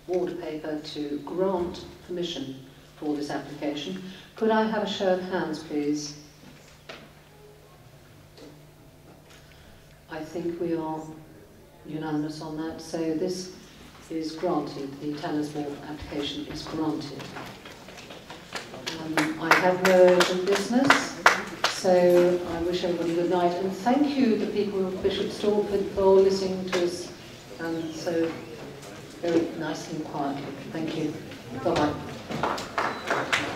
S1: ward paper to grant permission for this application. Could I have a show of hands, please? I think we are unanimous on that. So this is granted. The Tanners Wharf application is granted. I have no urgent business, so I wish everybody good night, and thank you, the people of Bishop Stortford, for listening to us so very nicely and quietly. Thank you. Bye-bye.